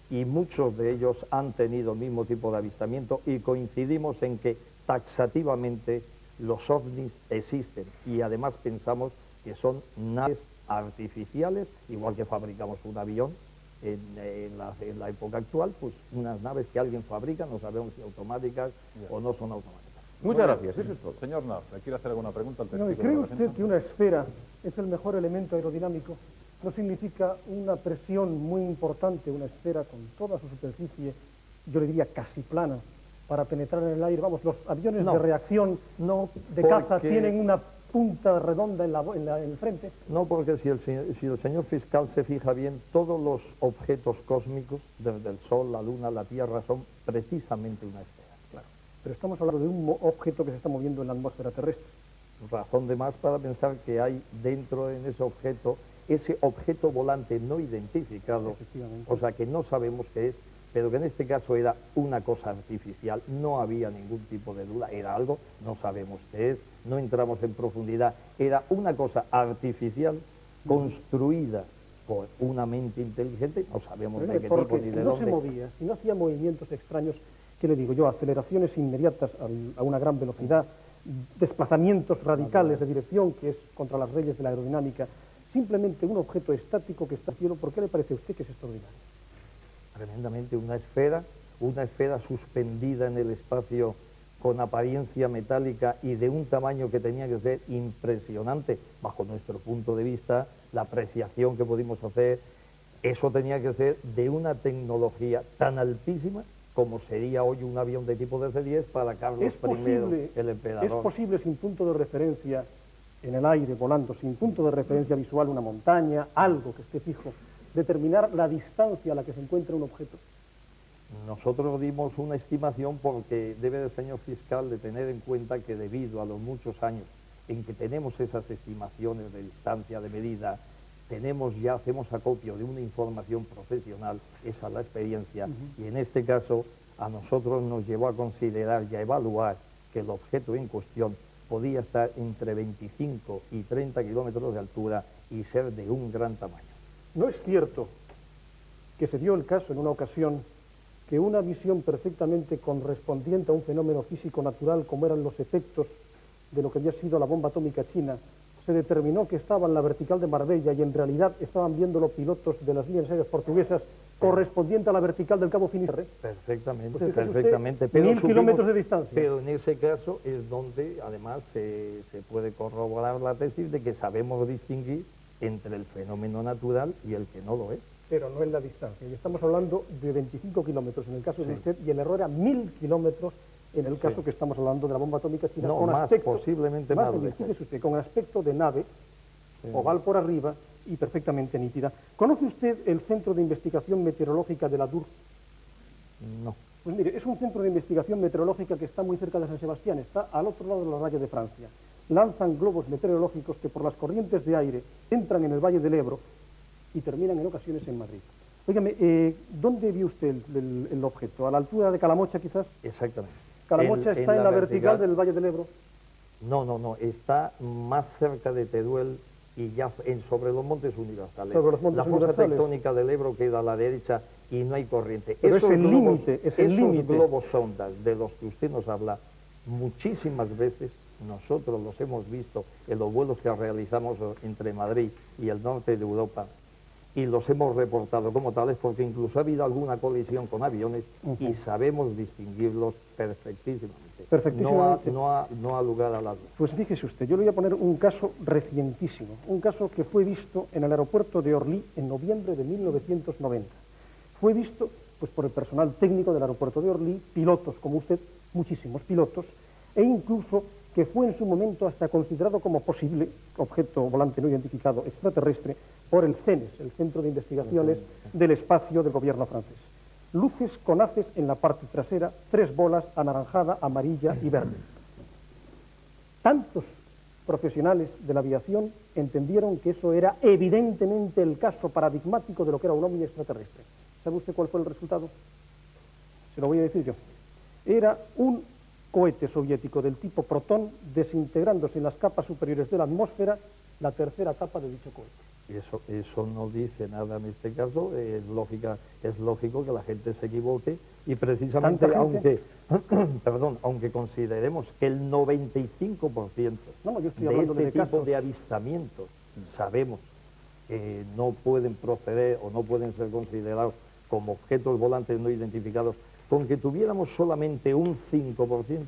y muchos de ellos han tenido el mismo tipo de avistamiento y coincidimos en que taxativamente los ovnis existen y además pensamos que son naves artificiales, igual que fabricamos un avión en la época actual, pues unas naves que alguien fabrica, no sabemos si automáticas o no son automáticas. Muchas gracias, eso es todo. Señor Naz, ¿le quiere hacer alguna pregunta al No, testigo? ¿cree que usted representa? que una esfera es el mejor elemento aerodinámico? ¿No significa una presión muy importante, una esfera con toda su superficie, yo le diría casi plana, para penetrar en el aire? Vamos, los aviones No. de reacción de caza Porque- tienen una punta redonda en el frente. No, porque si el señor fiscal se fija bien, todos los objetos cósmicos, desde el Sol, la Luna, la Tierra, son precisamente una esfera. Claro. Pero estamos hablando de un objeto que se está moviendo en la atmósfera terrestre. Razón de más para pensar que hay dentro en ese objeto volante no identificado, Efectivamente. o sea que no sabemos qué es, pero que en este caso era una cosa artificial, no había ningún tipo de duda, era algo, no sabemos qué es, no entramos en profundidad, era una cosa artificial construida por una mente inteligente, no sabemos de qué tipo Porque ni si de no dónde. se movía, si no hacía movimientos extraños, ¿qué le digo yo? Aceleraciones inmediatas a una gran velocidad, desplazamientos radicales de dirección, que es contra las leyes de la aerodinámica, simplemente un objeto estático que está al cielo. ¿Por qué le parece a usted que es extraordinario? Tremendamente, una esfera suspendida en el espacio con apariencia metálica y de un tamaño que tenía que ser impresionante, bajo nuestro punto de vista, la apreciación que pudimos hacer, eso tenía que ser de una tecnología tan altísima como sería hoy un avión de tipo DC-10 para Carlos I, el emperador. ¿Es posible sin punto de referencia en el aire, volando, sin punto de referencia visual, una montaña, algo que esté fijo, determinar la distancia a la que se encuentra un objeto? Nosotros dimos una estimación porque debe el señor fiscal de tener en cuenta que debido a los muchos años en que tenemos esas estimaciones de distancia, de medida, hacemos acopio de una información profesional, esa es la experiencia, y en este caso a nosotros nos llevó a considerar y a evaluar que el objeto en cuestión podía estar entre 25 y 30 kilómetros de altura y ser de un gran tamaño. ¿No es cierto que se dio el caso en una ocasión que una visión perfectamente correspondiente a un fenómeno físico natural como eran los efectos de lo que había sido la bomba atómica china, se determinó que estaba en la vertical de Marbella y en realidad estaban viendo los pilotos de las líneas aéreas portuguesas correspondiente a la vertical del Cabo Finisarre? Perfectamente, Pues fíjese perfectamente. usted, 1000 kilómetros de distancia. Pero en ese caso es donde además se puede corroborar la tesis de que sabemos distinguir entre el fenómeno natural y el que no lo es. Pero no en la distancia. Y estamos hablando de 25 kilómetros en el caso de usted, y el error era 1000 kilómetros en el caso que estamos hablando de la bomba atómica china. No, con más, aspecto, posiblemente más de 1000, veces. fíjese usted, con aspecto de nave, oval por arriba y perfectamente nítida. ¿Conoce usted el Centro de Investigación Meteorológica de la DUR? No. Pues mire, es un centro de investigación meteorológica que está muy cerca de San Sebastián, está al otro lado de la raya de Francia. Lanzan globos meteorológicos que por las corrientes de aire entran en el Valle del Ebro y terminan en ocasiones en Madrid. Óigame, ¿dónde vio usted el objeto? ¿A la altura de Calamocha quizás? Exactamente. ¿Calamocha está en la vertical del Valle del Ebro? No, está más cerca de Teruel y ya sobre los Montes Universales. Sobre los Montes la fosa Universales. tectónica del Ebro queda a la derecha y no hay corriente. Pero Esos es el globos- límite, es el esos límite. globos sondas de los que usted nos habla muchísimas veces nosotros los hemos visto en los vuelos que realizamos entre Madrid y el norte de Europa, y los hemos reportado como tales porque incluso ha habido alguna colisión con aviones y sabemos distinguirlos perfectísimamente. Perfectísimamente. No ha lugar a la duda. Pues fíjese usted, yo le voy a poner un caso recientísimo, un caso que fue visto en el aeropuerto de Orly en noviembre de 1990. Fue visto pues, por el personal técnico del aeropuerto de Orly, pilotos como usted, muchísimos pilotos, e incluso que fue en su momento hasta considerado como posible objeto volante no identificado extraterrestre por el CENES, el Centro de Investigaciones del Espacio del Gobierno francés. Luces con haces en la parte trasera, 3 bolas, anaranjada, amarilla y verde. Tantos profesionales de la aviación entendieron que eso era evidentemente el caso paradigmático de lo que era un ovni extraterrestre. ¿Sabe usted cuál fue el resultado? Se lo voy a decir yo. Era un cohete soviético del tipo Proton desintegrándose en las capas superiores de la atmósfera, la tercera capa de dicho cohete. Eso no dice nada en este caso, es lógico que la gente se equivoque y precisamente aunque consideremos que el 95% de este tipo de avistamientos sabemos que no pueden proceder o no pueden ser considerados como objetos volantes no identificados, con que tuviéramos solamente un 5%,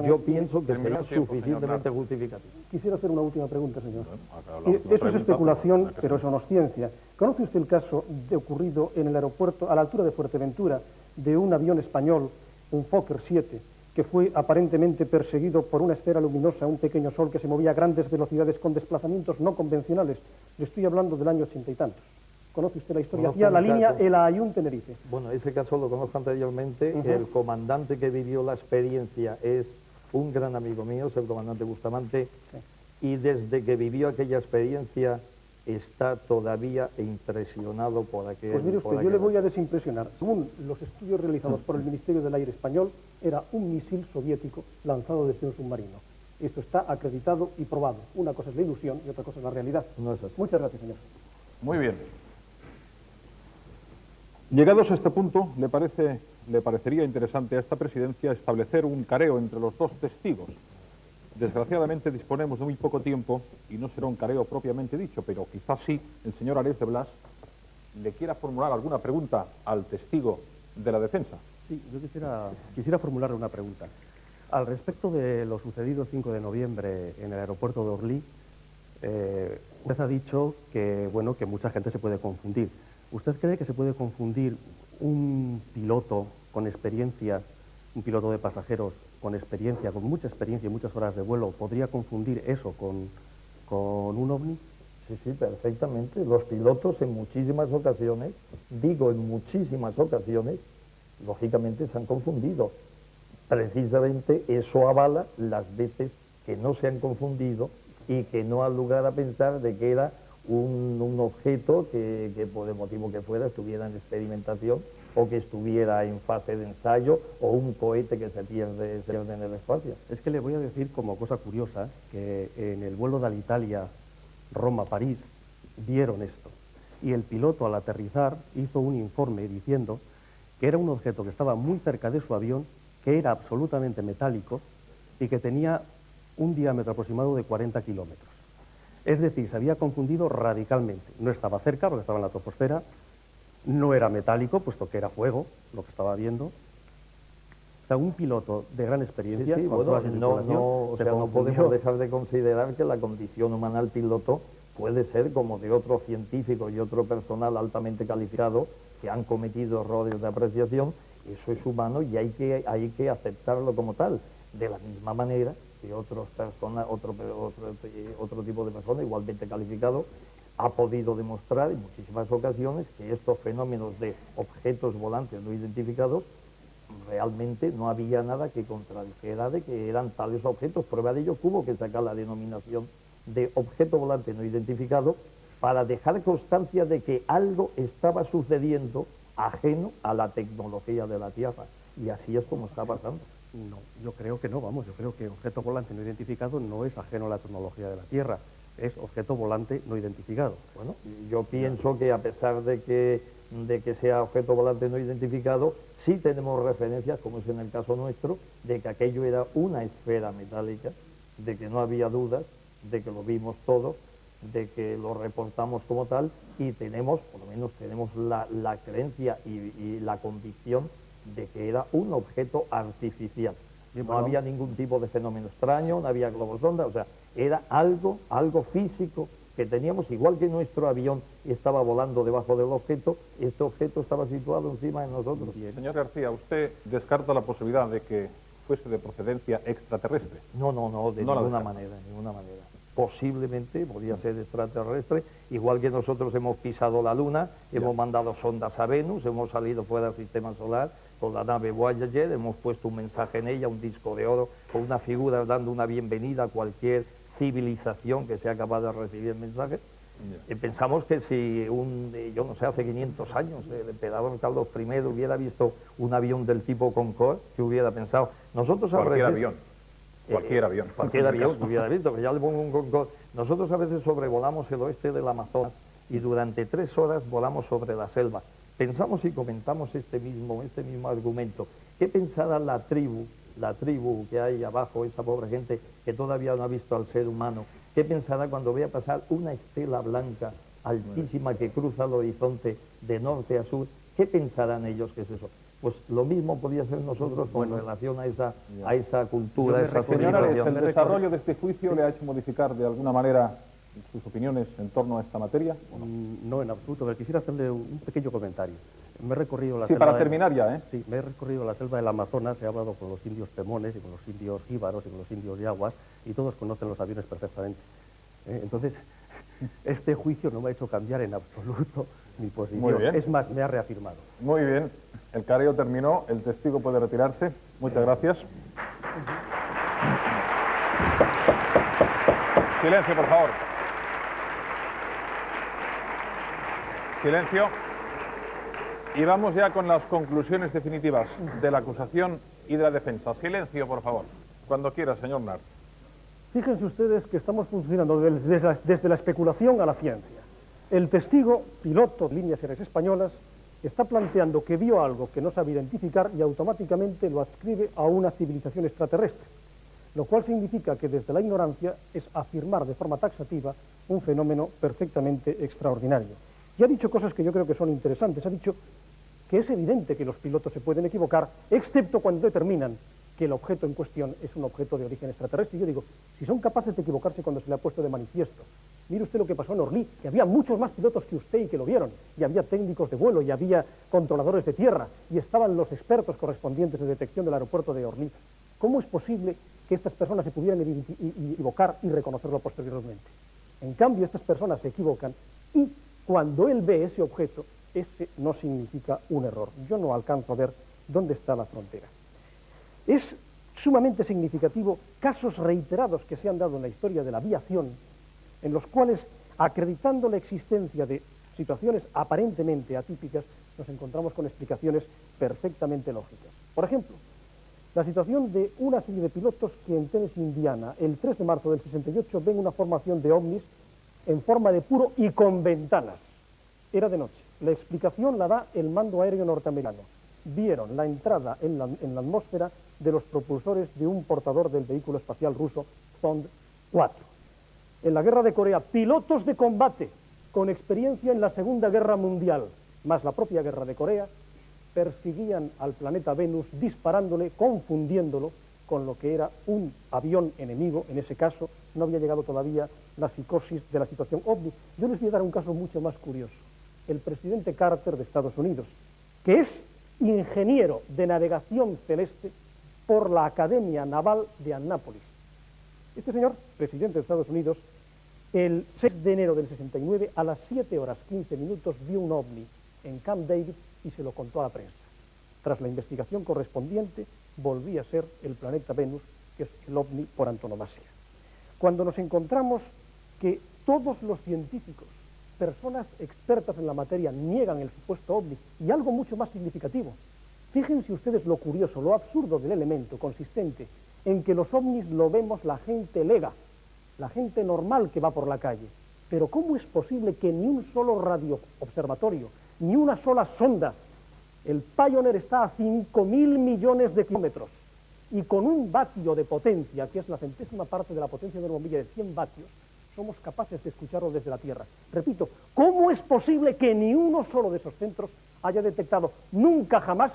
yo pienso que sería suficientemente justificativo. Quisiera hacer una última pregunta, señor. Eso es especulación, pero eso no es ciencia. ¿Conoce usted el caso ocurrido en el aeropuerto, a la altura de Fuerteventura, de un avión español, un Fokker 7, que fue aparentemente perseguido por una esfera luminosa, un pequeño sol que se movía a grandes velocidades con desplazamientos no convencionales? Le estoy hablando del año 80 y tantos. ¿Conoce usted la historia? Hacía la línea El Ayun-Tenerife. Bueno, ese caso lo conozco anteriormente. El comandante que vivió la experiencia es un gran amigo mío, es el comandante Bustamante, y desde que vivió aquella experiencia está todavía impresionado por aquel... Pues mire usted, yo le voy a desimpresionar. Según los estudios realizados por el Ministerio del Aire español, era un misil soviético lanzado desde un submarino. Esto está acreditado y probado. Una cosa es la ilusión y otra cosa es la realidad. No es así. Muchas gracias, señor. Muy bien. Llegados a este punto, le parecería interesante a esta presidencia establecer un careo entre los dos testigos. Desgraciadamente disponemos de muy poco tiempo y no será un careo propiamente dicho, pero quizás sí el señor Ares de Blas le quiera formular alguna pregunta al testigo de la defensa. Sí, yo quisiera formularle una pregunta. Al respecto de lo sucedido el 5 de noviembre en el aeropuerto de Orly, usted ha dicho que, bueno, que mucha gente se puede confundir. ¿Usted cree que se puede confundir un piloto con experiencia, un piloto de pasajeros con experiencia, con mucha experiencia y muchas horas de vuelo, podría confundir eso con un ovni? Sí, perfectamente. Los pilotos en muchísimas ocasiones, lógicamente se han confundido. Precisamente eso avala las veces que no se han confundido y que no ha lugar a pensar de que era un objeto que por el motivo que fuera estuviera en experimentación o que estuviera en fase de ensayo o un cohete que se pierde en el espacio. Es que le voy a decir como cosa curiosa que en el vuelo de Alitalia Roma-París vieron esto y el piloto al aterrizar hizo un informe diciendo que era un objeto que estaba muy cerca de su avión, que era absolutamente metálico y que tenía un diámetro aproximado de 40 kilómetros. Es decir, se había confundido radicalmente. No estaba cerca porque estaba en la troposfera, no era metálico, puesto que era fuego, lo que estaba viendo. O sea, un piloto de gran experiencia... no podemos dejar de considerar que la condición humana del piloto puede ser como de otro científico y otro personal altamente calificado que han cometido errores de apreciación. Eso es humano y hay que aceptarlo como tal. De la misma manera que otro tipo de persona igualmente calificado ha podido demostrar en muchísimas ocasiones que estos fenómenos de objetos volantes no identificados realmente no había nada que contradijera de que eran tales objetos. Prueba de ello que hubo que sacar la denominación de objeto volante no identificado para dejar constancia de que algo estaba sucediendo ajeno a la tecnología de la Tierra. Y así es como está pasando. No, yo creo que no, vamos, yo creo que objeto volante no identificado no es ajeno a la tecnología de la Tierra, es objeto volante no identificado. Bueno, yo pienso que a pesar de que sea objeto volante no identificado, sí tenemos referencias, como es en el caso nuestro, de que aquello era una esfera metálica de que no había dudas, de que lo vimos todo, de que lo reportamos como tal y tenemos, por lo menos tenemos la creencia y la convicción de que era un objeto artificial. No había ningún tipo de fenómeno extraño, no había globos sonda, o sea, era algo físico que teníamos, igual que nuestro avión estaba volando debajo del objeto, este objeto estaba situado encima de nosotros. Señor García, ¿usted descarta la posibilidad de que fuese de procedencia extraterrestre? No, de ninguna manera, Posiblemente podría ser extraterrestre, igual que nosotros hemos pisado la Luna, hemos mandado sondas a Venus, hemos salido fuera del sistema solar con la nave Voyager, hemos puesto un mensaje en ella, un disco de oro, con una figura dando una bienvenida a cualquier civilización que sea capaz de recibir el mensaje. Pensamos que si yo no sé, hace 500 años el emperador Carlos I hubiera visto un avión del tipo Concorde, que hubiera pensado, nosotros cualquier avión que hubiera visto, que ya le pongo un Concorde. Nosotros a veces sobrevolamos el oeste del Amazonas y durante 3 horas volamos sobre la selva. Pensamos y comentamos este mismo argumento. ¿Qué pensará la tribu que hay abajo, esta pobre gente que todavía no ha visto al ser humano? ¿Qué pensará cuando vea pasar una estela blanca altísima que cruza el horizonte de norte a sur? ¿Qué pensarán ellos que es eso? Pues lo mismo podría ser nosotros con relación a esa cultura, a esa civilización. ¿El desarrollo de este juicio le ha hecho modificar de alguna manera sus opiniones en torno a esta materia? ¿O no? No, en absoluto, pero quisiera hacerle un pequeño comentario. Me he recorrido la selva... para terminar ya, ¿eh? Sí, me he recorrido la selva del Amazonas, he hablado con los indios pemones y con los indios jíbaros y con los indios yaguas, y todos conocen los aviones perfectamente. Entonces, este juicio no me ha hecho cambiar en absoluto mi posición. Muy bien. Es más, me ha reafirmado. Muy bien. El careo terminó, el testigo puede retirarse. Muchas gracias. Silencio, por favor. Silencio. Y vamos ya con las conclusiones definitivas de la acusación y de la defensa. Silencio, por favor. Cuando quiera, señor Nart. Fíjense ustedes que estamos funcionando desde la especulación a la ciencia. El testigo, piloto de líneas aéreas españolas, está planteando que vio algo que no sabe identificar y automáticamente lo adscribe a una civilización extraterrestre, lo cual significa que desde la ignorancia es afirmar de forma taxativa un fenómeno perfectamente extraordinario. Y ha dicho cosas que yo creo que son interesantes. Ha dicho que es evidente que los pilotos se pueden equivocar, excepto cuando determinan que el objeto en cuestión es un objeto de origen extraterrestre. Y yo digo, si son capaces de equivocarse cuando se le ha puesto de manifiesto, mire usted lo que pasó en Orly, que había muchos más pilotos que usted y que lo vieron, y había técnicos de vuelo, y había controladores de tierra, y estaban los expertos correspondientes de detección del aeropuerto de Orly. ¿Cómo es posible que estas personas se pudieran equivocar y reconocerlo posteriormente? En cambio, estas personas se equivocan y cuando él ve ese objeto, ese no significa un error. Yo no alcanzo a ver dónde está la frontera. Es sumamente significativo casos reiterados que se han dado en la historia de la aviación, en los cuales, acreditando la existencia de situaciones aparentemente atípicas, nos encontramos con explicaciones perfectamente lógicas. Por ejemplo, la situación de una serie de pilotos que en Tennessee, Indiana, el 3 de marzo del 68, ven una formación de ovnis en forma de puro y con ventanas. Era de noche. La explicación la da el mando aéreo norteamericano. Vieron la entrada en la atmósfera de los propulsores de un portador del vehículo espacial ruso Zond 4. En la guerra de Corea, pilotos de combate con experiencia en la Segunda Guerra Mundial, más la propia guerra de Corea, persiguían al planeta Venus disparándole, confundiéndolo con lo que era un avión enemigo. En ese caso no había llegado todavía la psicosis de la situación ovni. Yo les voy a dar un caso mucho más curioso. El presidente Carter de Estados Unidos, que es ingeniero de navegación celeste por la Academia Naval de Annápolis. Este señor, presidente de Estados Unidos, el 6 de enero del 69, a las 7:15, vio un ovni en Camp David y se lo contó a la prensa. Tras la investigación correspondiente, volvía a ser el planeta Venus, que es el ovni por antonomasia. Cuando nos encontramos que todos los científicos, personas expertas en la materia, niegan el supuesto ovni, y algo mucho más significativo, fíjense ustedes lo curioso, lo absurdo del elemento consistente en que los ovnis lo vemos la gente lega, la gente normal que va por la calle. Pero ¿cómo es posible que ni un solo radioobservatorio, ni una sola sonda, el Pioneer está a 5.000 millones de kilómetros, y con un vatio de potencia, que es la centésima parte de la potencia de una bombilla de 100 vatios, somos capaces de escucharlo desde la Tierra. Repito, ¿cómo es posible que ni uno solo de esos centros haya detectado nunca jamás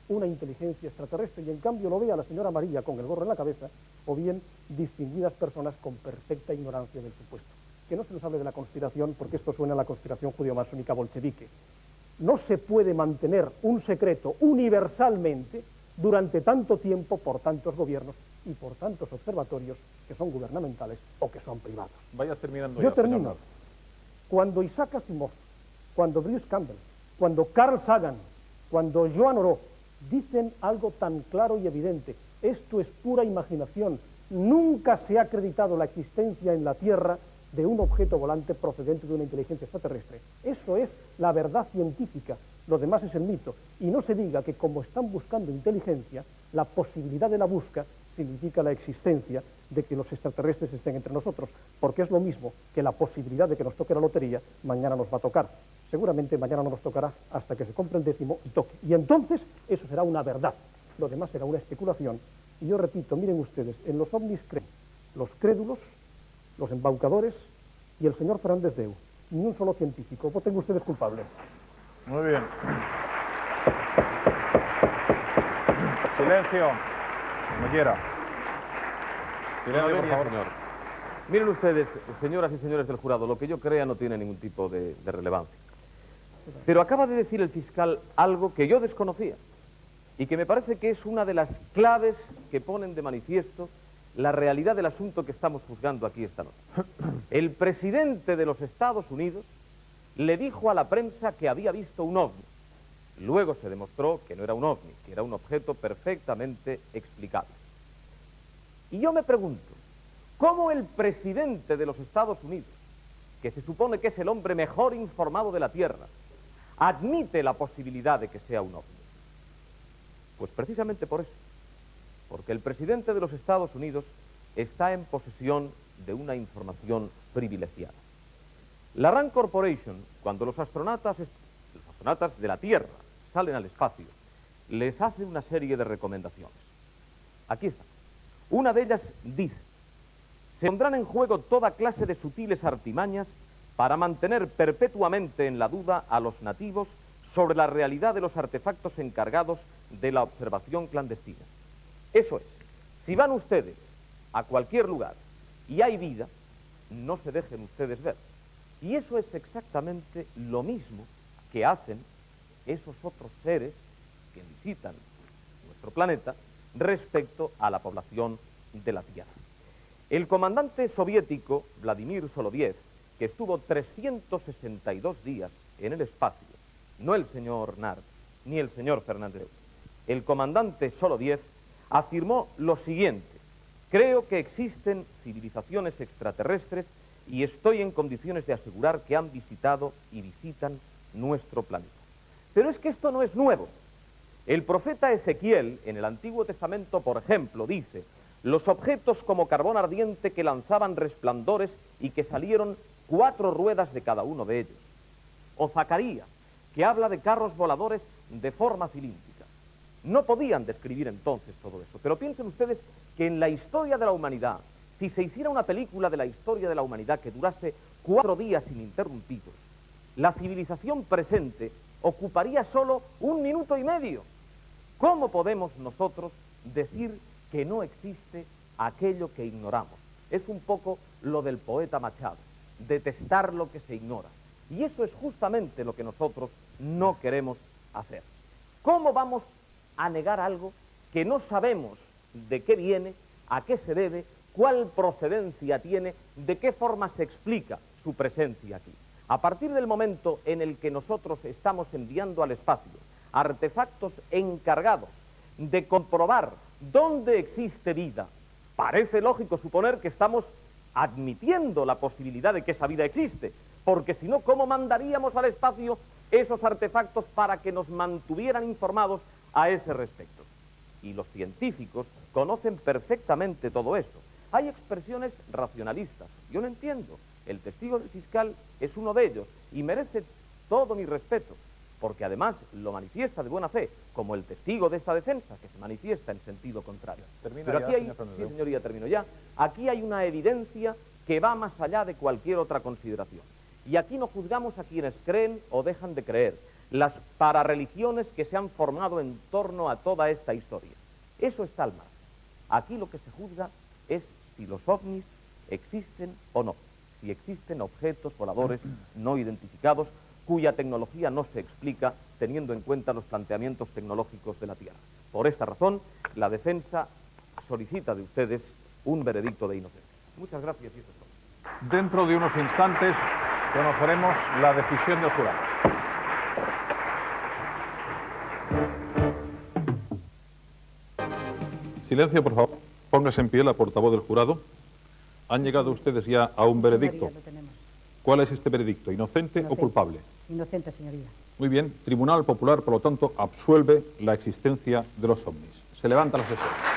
una inteligencia extraterrestre y en cambio lo vea la señora María con el gorro en la cabeza o bien distinguidas personas con perfecta ignorancia del supuesto? Que no se nos hable de la conspiración porque esto suena a la conspiración judeo-masónica bolchevique. No se puede mantener un secreto universalmente durante tanto tiempo por tantos gobiernos y por tantos observatorios que son gubernamentales o que son privados. Vaya terminando Yo ya, termino. señor. Cuando Isaac Asimov, cuando Bruce Campbell, cuando Carl Sagan, cuando Joan Oro dicen algo tan claro y evidente, esto es pura imaginación, nunca se ha acreditado la existencia en la Tierra de un objeto volante procedente de una inteligencia extraterrestre. Eso es la verdad científica, lo demás es el mito. Y no se diga que como están buscando inteligencia, la posibilidad de la busca significa la existencia de que los extraterrestres estén entre nosotros, porque es lo mismo que la posibilidad de que nos toque la lotería, mañana nos va a tocar. Seguramente mañana no nos tocará hasta que se compre el décimo y toque. Y entonces eso será una verdad, lo demás será una especulación. Y yo repito, miren ustedes, en los ovnis creen los crédulos, los embaucadores y el señor Fernández Deu. Ni un solo científico. Voten ustedes culpables. Muy bien. Silencio. Como quiera. Silencio, por favor. Señor. Miren ustedes, señoras y señores del jurado, lo que yo crea no tiene ningún tipo de relevancia. Pero acaba de decir el fiscal algo que yo desconocía y que me parece que es una de las claves que ponen de manifiesto la realidad del asunto que estamos juzgando aquí esta noche. El presidente de los Estados Unidos le dijo a la prensa que había visto un ovni. Luego se demostró que no era un ovni, que era un objeto perfectamente explicable. Y yo me pregunto, ¿cómo el presidente de los Estados Unidos, que se supone que es el hombre mejor informado de la Tierra, admite la posibilidad de que sea un ovni? Pues precisamente por eso. Porque el presidente de los Estados Unidos está en posesión de una información privilegiada. La RAND Corporation, cuando los astronautas de la Tierra salen al espacio, les hace una serie de recomendaciones. Aquí está. Una de ellas dice: se pondrán en juego toda clase de sutiles artimañas para mantener perpetuamente en la duda a los nativos sobre la realidad de los artefactos encargados de la observación clandestina. Eso es, si van ustedes a cualquier lugar y hay vida, no se dejen ustedes ver. Y eso es exactamente lo mismo que hacen esos otros seres que visitan nuestro planeta respecto a la población de la Tierra. El comandante soviético Vladimir Soloviev, que estuvo 362 días en el espacio, no el señor Nart ni el señor Fernández, el comandante Soloviev afirmó lo siguiente: creo que existen civilizaciones extraterrestres y estoy en condiciones de asegurar que han visitado y visitan nuestro planeta. Pero es que esto no es nuevo. El profeta Ezequiel, en el Antiguo Testamento, por ejemplo, dice: los objetos como carbón ardiente que lanzaban resplandores y que salieron 4 ruedas de cada uno de ellos. O Zacarías, que habla de carros voladores de forma cilíndrica. No podían describir entonces todo eso, pero piensen ustedes que en la historia de la humanidad, si se hiciera una película de la historia de la humanidad que durase 4 días ininterrumpidos, la civilización presente ocuparía solo 1 minuto y medio. ¿Cómo podemos nosotros decir que no existe aquello que ignoramos? Es un poco lo del poeta Machado, detestar lo que se ignora. Y eso es justamente lo que nosotros no queremos hacer. ¿Cómo vamos a negar algo que no sabemos de qué viene, a qué se debe, cuál procedencia tiene, de qué forma se explica su presencia aquí? A partir del momento en el que nosotros estamos enviando al espacio artefactos encargados de comprobar dónde existe vida, parece lógico suponer que estamos admitiendo la posibilidad de que esa vida existe, porque si no, ¿cómo mandaríamos al espacio esos artefactos para que nos mantuvieran informados a ese respecto? Y los científicos conocen perfectamente todo esto. Hay expresiones racionalistas, yo no entiendo. El testigo del fiscal es uno de ellos y merece todo mi respeto. porque además lo manifiesta de buena fe, como el testigo de esta defensa, que se manifiesta en sentido contrario. Pero aquí hay, sí, señoría, termino ya, aquí hay una evidencia que va más allá de cualquier otra consideración. Y aquí no juzgamos a quienes creen o dejan de creer, las parareligiones que se han formado en torno a toda esta historia. Eso está al margen. Aquí lo que se juzga es si los ovnis existen o no, si existen objetos voladores no identificados cuya tecnología no se explica teniendo en cuenta los planteamientos tecnológicos de la Tierra. Por esta razón, la defensa solicita de ustedes un veredicto de inocencia. Muchas gracias y eso es todo. Dentro de unos instantes conoceremos la decisión del jurado. Silencio, por favor. Póngase en pie la portavoz del jurado. ¿Han llegado ustedes ya a un veredicto? ¿Cuál es este veredicto? ¿Inocente o culpable? Inocente, señoría. Muy bien. Tribunal Popular, por lo tanto, absuelve la existencia de los ovnis. Se levanta la sesión.